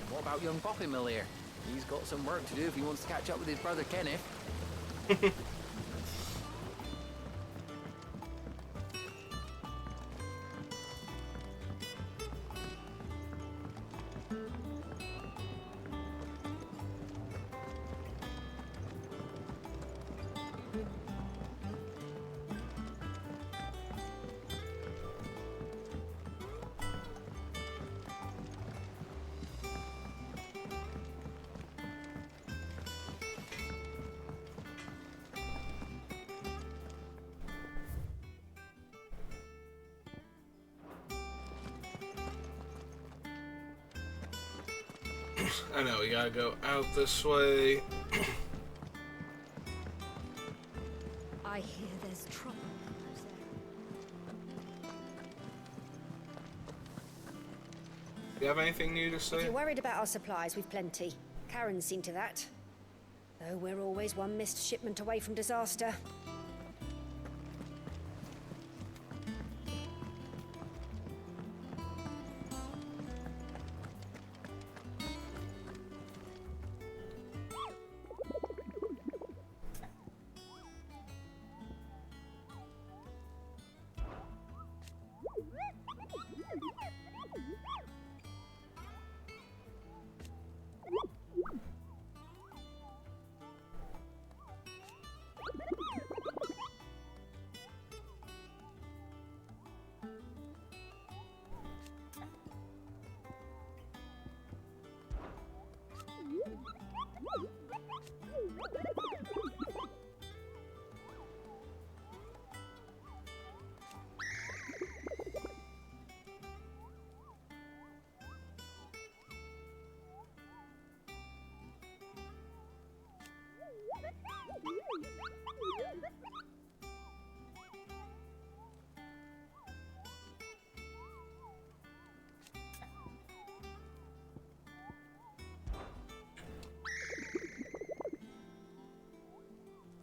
What about young Boppymill here? He's got some work to do if he wants to catch up with his brother Kenneth. I know, we gotta go out this way. I hear there's trouble. Do you have anything new to say? If you're worried about our supplies, we've plenty. Karen's seen to that. Though we're always one missed shipment away from disaster.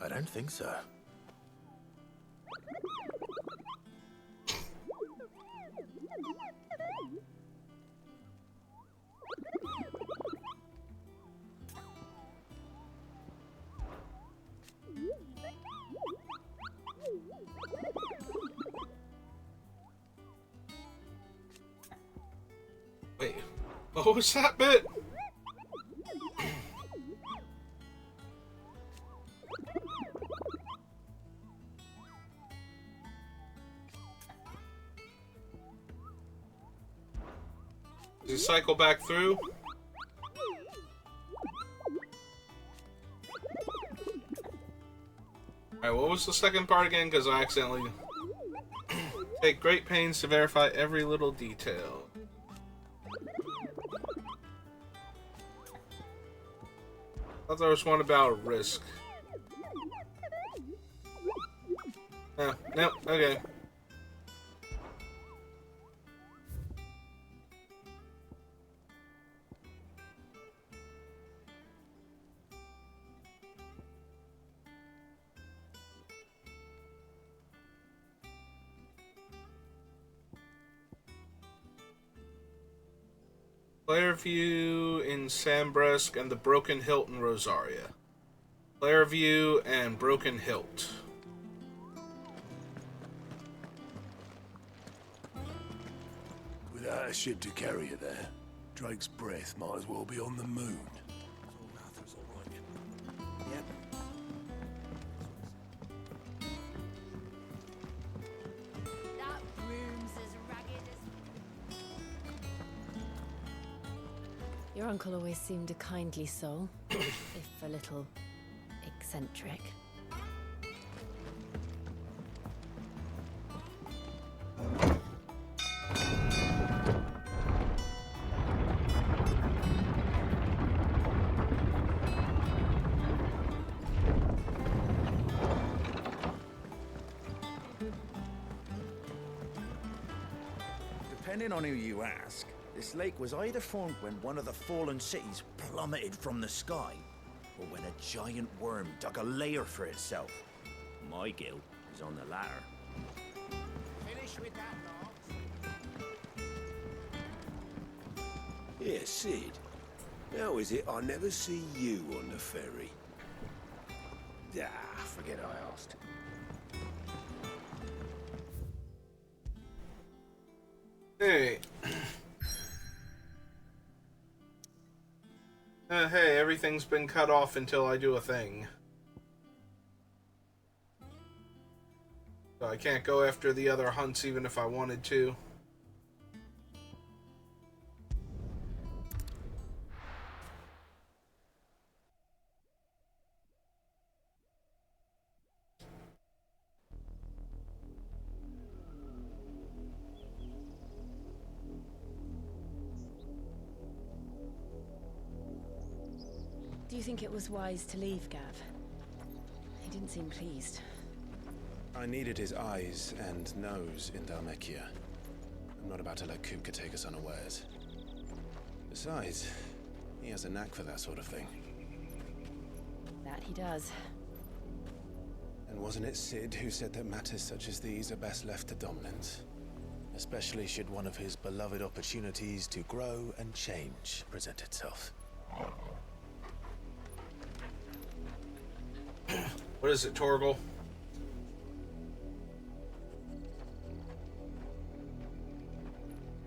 I don't think so. What was that bit? Does he cycle back through? Alright, what was the second part again? Because I accidentally... Take great pains to verify every little detail. I thought there was one about risk. Oh, no, okay. Clairview in Sambresk and the Broken Hilt in Rosaria. Clairview and Broken Hilt. Without a ship to carry it there, Drake's breath might as well be on the moon. That room's as ragged as... Your uncle always seemed a kindly soul, if a little eccentric. Depending on who you ask, this lake was either formed when one of the fallen cities plummeted from the sky, or when a giant worm dug a lair for itself. My guilt is on the latter. Finish with that, Lord. Yeah, Sid. How is it I never see you on the ferry? Ah, forget I asked. Hey. Hey, everything's been cut off until I do a thing. So I can't go after the other hunts even if I wanted to. Do you think it was wise to leave, Gav? He didn't seem pleased. I needed his eyes and nose in Dhalmekia. I'm not about to let Kupka take us unawares. Besides, he has a knack for that sort of thing. That he does. And wasn't it Sid who said that matters such as these are best left to dominance? Especially should one of his beloved opportunities to grow and change present itself. What is it, Torgal?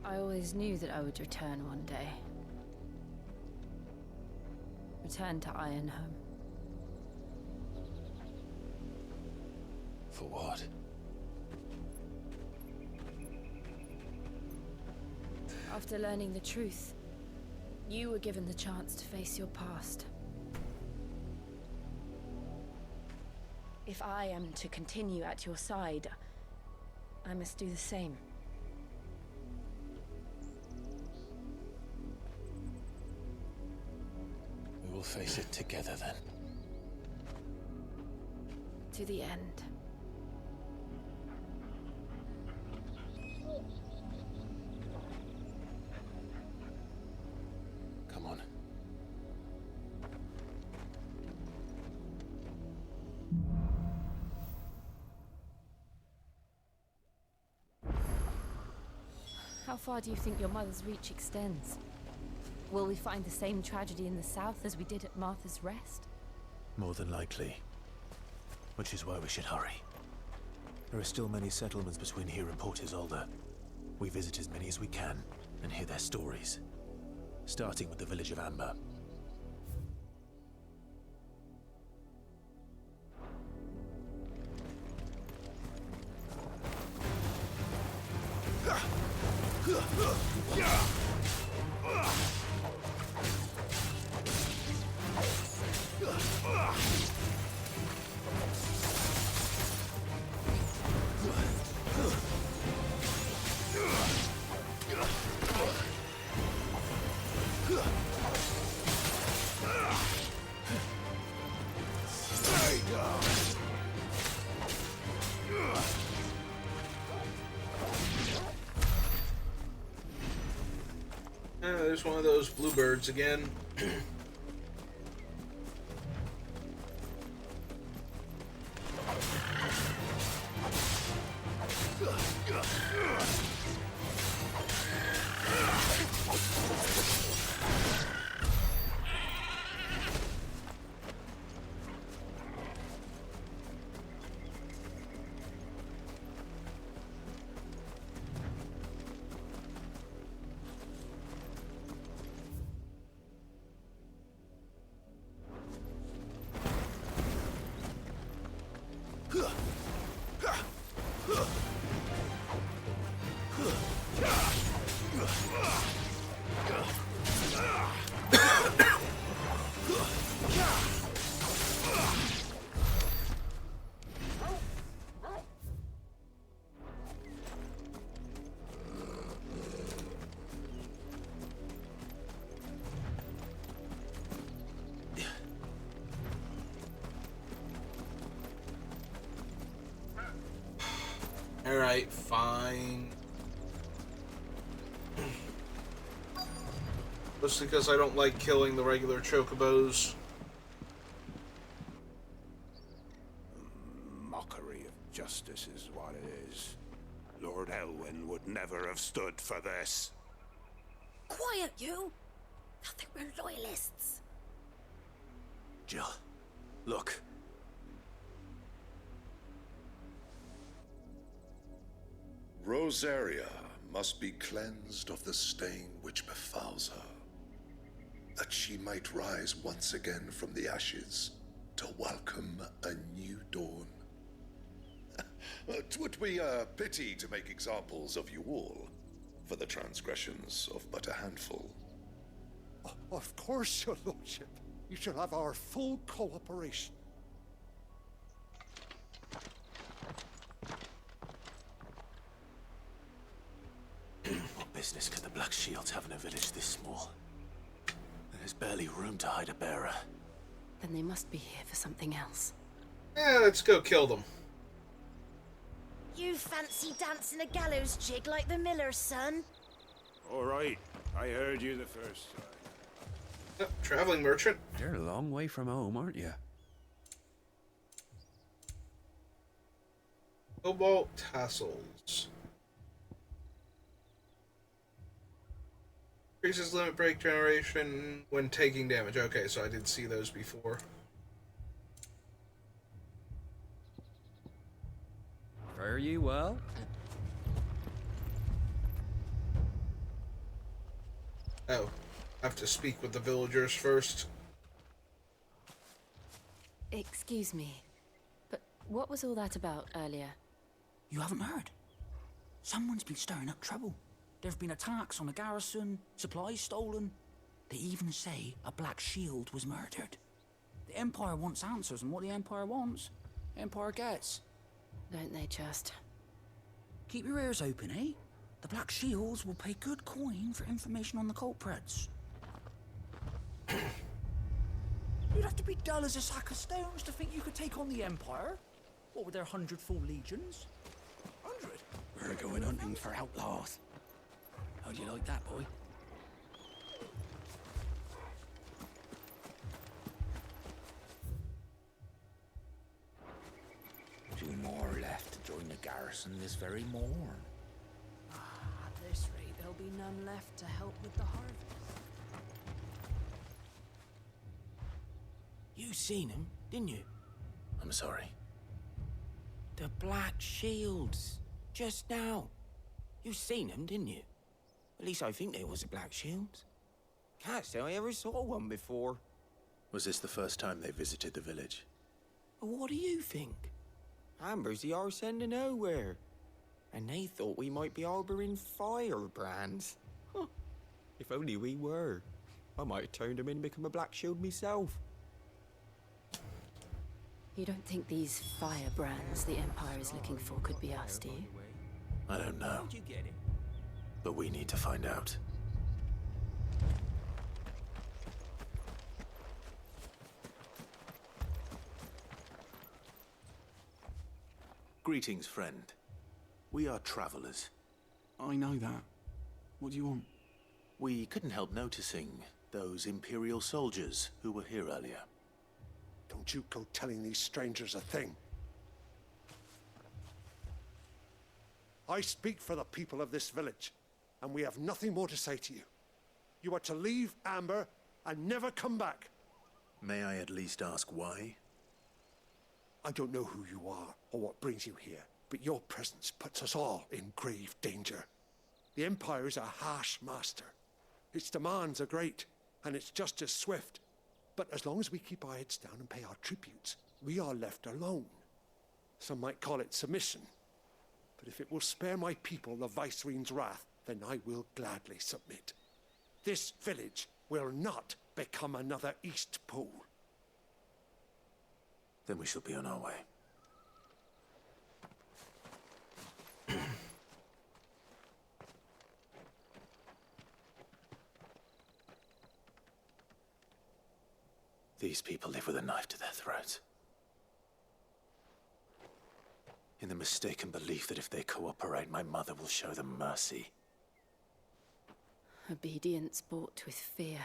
I always knew that I would return one day. Return to Ironhome. For what? After learning the truth, you were given the chance to face your past. If I am to continue at your side, I must do the same. We will face it together then. To the end. Come on. How far do you think your mother's reach extends? Will we find the same tragedy in the south as we did at Martha's Rest? More than likely. Which is why we should hurry. There are still many settlements between here and Port Isolde. We visit as many as we can and hear their stories. starting with the village of Amber. There's one of those bluebirds again. Alright, fine. Mostly because I don't like killing the regular chocobos. Mockery of justice is what it is. Lord Elwyn would never have stood for this. Quiet, you! I think we're loyalists. Jill, look. Rosaria must be cleansed of the stain which befouls her, that she might rise once again from the ashes to welcome a new dawn. 'Twould be a pity to make examples of you all, for the transgressions of but a handful. Of course, your lordship. You shall have our full cooperation. What business could the Black Shields have in a village this small? There's barely room to hide a bearer. Then they must be here for something else. Let's go kill them. You fancy dancing a gallows jig like the miller's son? All right, I heard you the first time. Traveling merchant. You're a long way from home, aren't you? Cobalt tassels. Increases limit break generation when taking damage. Okay, so I did see those before. Fare ye well? Oh, I have to speak with the villagers first. Excuse me, but what was all that about earlier? You haven't heard? Someone's been stirring up trouble. There have been attacks on the garrison, supplies stolen. They even say a Black Shield was murdered. The Empire wants answers, and what the Empire wants, the Empire gets. Don't they just? Keep your ears open, eh? The Black Shields will pay good coin for information on the culprits. You'd have to be dull as a sack of stones to think you could take on the Empire. What with their 100 full legions? 100? We're going hunting for outlaws. How do you like that, boy? Two more left to join the garrison this very morn. At this rate, there'll be none left to help with the harvest. You seen him, didn't you? I'm sorry. The Black Shields. Just now. You seen them, didn't you? At least I think they was the Black Shields. Can't say I ever saw one before. Was this the first time they visited the village? What do you think? Amber's the arse end of nowhere. And they thought we might be harbouring firebrands. Huh. If only we were. I might have turned them in and become a Black Shield myself. You don't think these firebrands the Empire is looking for could be us, do you? I don't know. How'd you get it? But we need to find out. Greetings, friend. We are travelers. I know that. What do you want? We couldn't help noticing those Imperial soldiers who were here earlier. Don't you go telling these strangers a thing. I speak for the people of this village, and we have nothing more to say to you. You are to leave Amber and never come back. May I at least ask why? I don't know who you are or what brings you here, but your presence puts us all in grave danger. The Empire is a harsh master. Its demands are great, and its justice swift. But as long as we keep our heads down and pay our tributes, we are left alone. Some might call it submission. But if it will spare my people the Viceroy's wrath, then I will gladly submit. This village will not become another East Pool. Then we shall be on our way. These people live with a knife to their throats. In the mistaken belief that if they cooperate, my mother will show them mercy. Obedience bought with fear.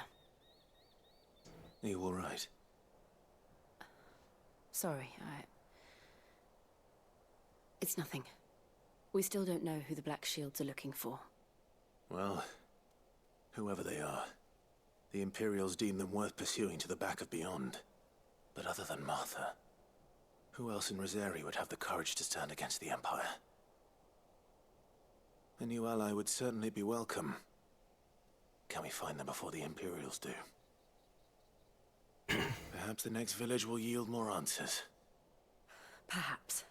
Are you all right? Sorry, It's nothing. We still don't know who the Black Shields are looking for. Well, whoever they are, the Imperials deem them worth pursuing to the back of beyond. But other than Martha, who else in Rosari would have the courage to stand against the Empire? A new ally would certainly be welcome. Can we find them before the Imperials do? Perhaps the next village will yield more answers. Perhaps.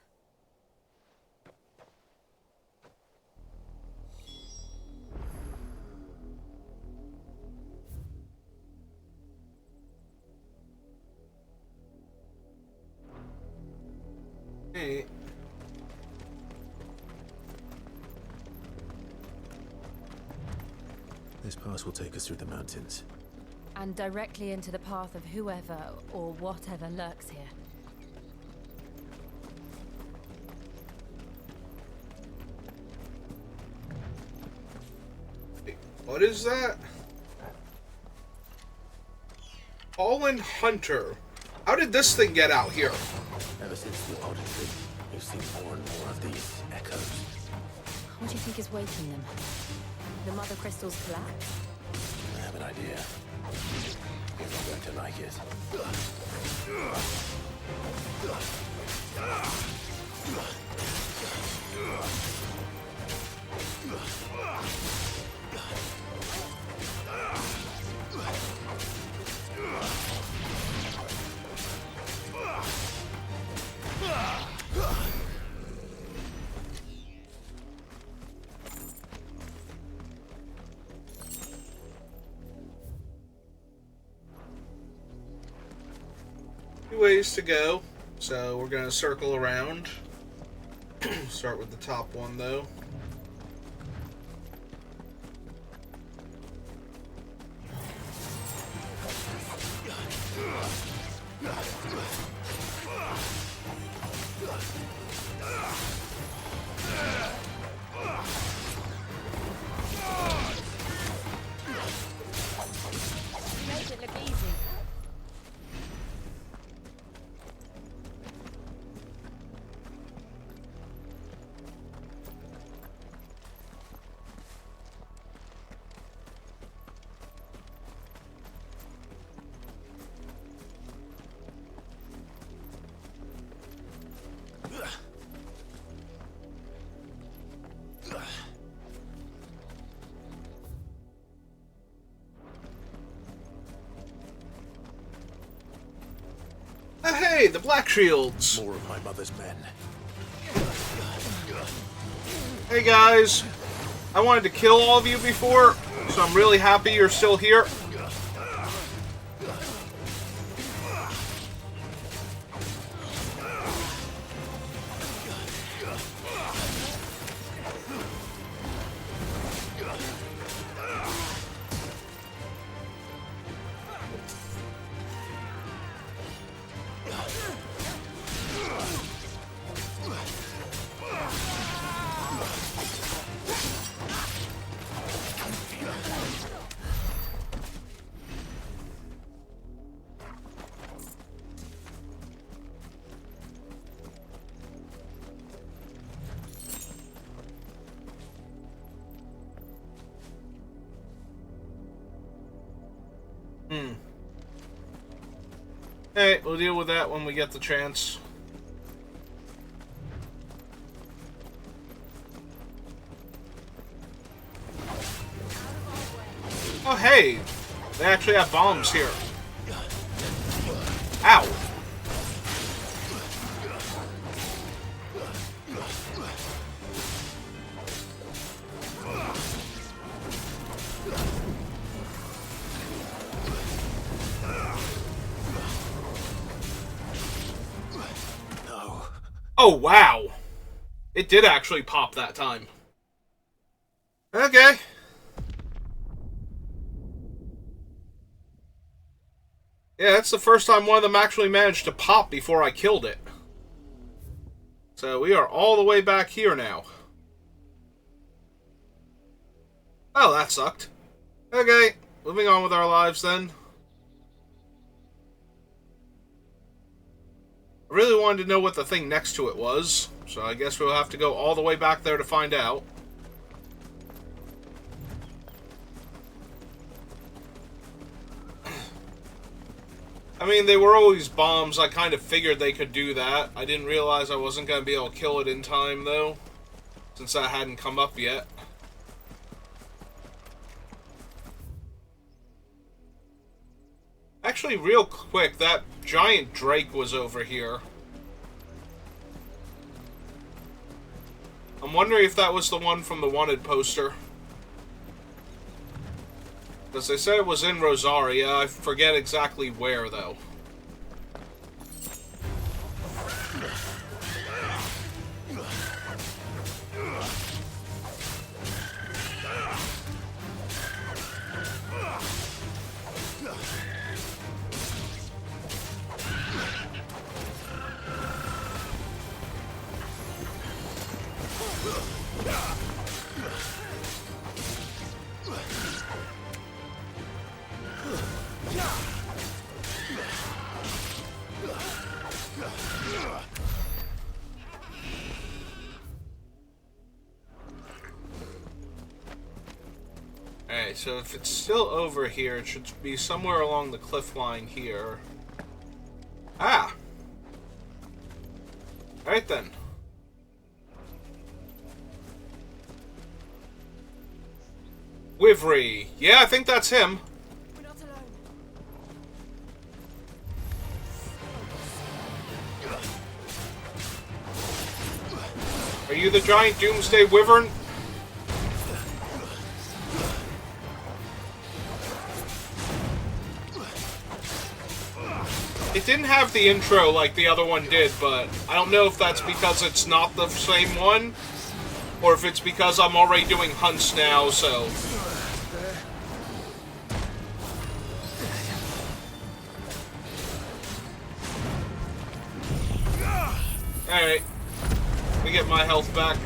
Hey. This pass will take us through the mountains. And directly into the path of whoever or whatever lurks here. What is that? Fallen Hunter. How did this thing get out here? Ever since the Odyssey, we've seen more and more of these echoes. What do you think is waking them? The Mother Crystal's collapse? I have an idea. You're not going to like it. Ways to go, so we're gonna circle around. Start with the top one though. Make it look easy. the Black Shields. More of my mother's men. Hey guys, I wanted to kill all of you before, so I'm really happy you're still here. Hey, we'll deal with that when we get the chance. Oh, hey! They actually have bombs here. Ow! Oh, wow. It did actually pop that time. Okay. Yeah, that's the first time one of them actually managed to pop before I killed it. So we are all the way back here now. Oh, that sucked. Okay, moving on with our lives then. I really wanted to know what the thing next to it was, so I guess we'll have to go all the way back there to find out. I mean, they were always bombs. I kind of figured they could do that. I didn't realize I wasn't going to be able to kill it in time, though, since that hadn't come up yet. Actually, real quick, that giant drake was over here. I'm wondering if that was the one from the wanted poster. Because they said it was in Rosaria. I forget exactly where, though. Alright, so if it's still over here, it should be somewhere along the cliff line here. Ah! Alright then. Wivry. Yeah, I think that's him. Are you the giant Doomsday Wyvern? It didn't have the intro like the other one did, but I don't know if that's because it's not the same one, or if it's because I'm already doing hunts now, so... Alright. Let me get my health back.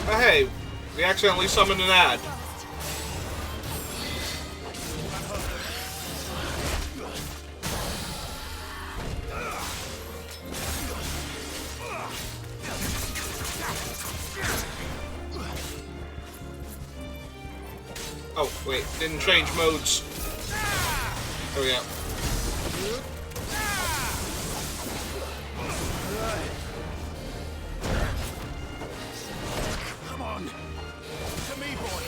Oh, hey, we accidentally summoned an ad. Oh, wait, didn't change modes. There we go. Come on. To me, boy.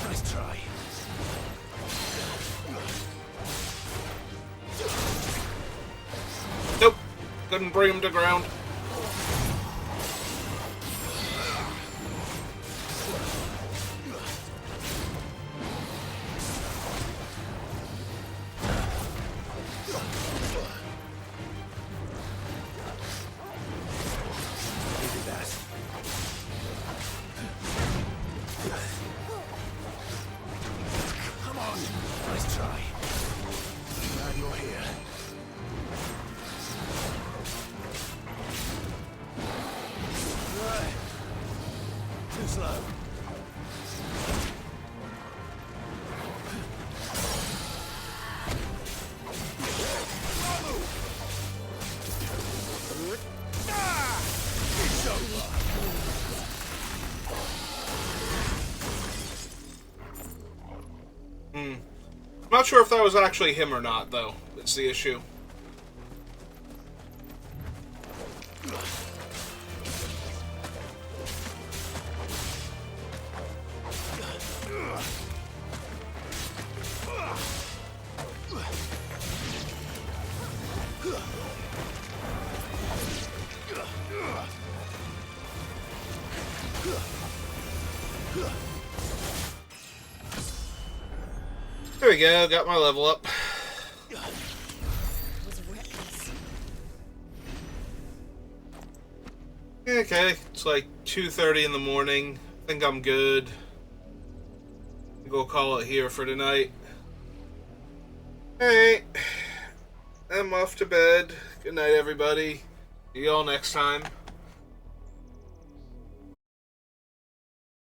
Nice try. Nope. Couldn't bring him to ground. Come on. Nice try. Glad you're here. Right. Too slow. It's over. I'm not sure if that was actually him or not, though. It's the issue. There we go, got my level up. Okay, it's like 2:30 in the morning. I think I'm good. We'll call it here for tonight. Alright. I'm off to bed. Good night, everybody. See y'all next time.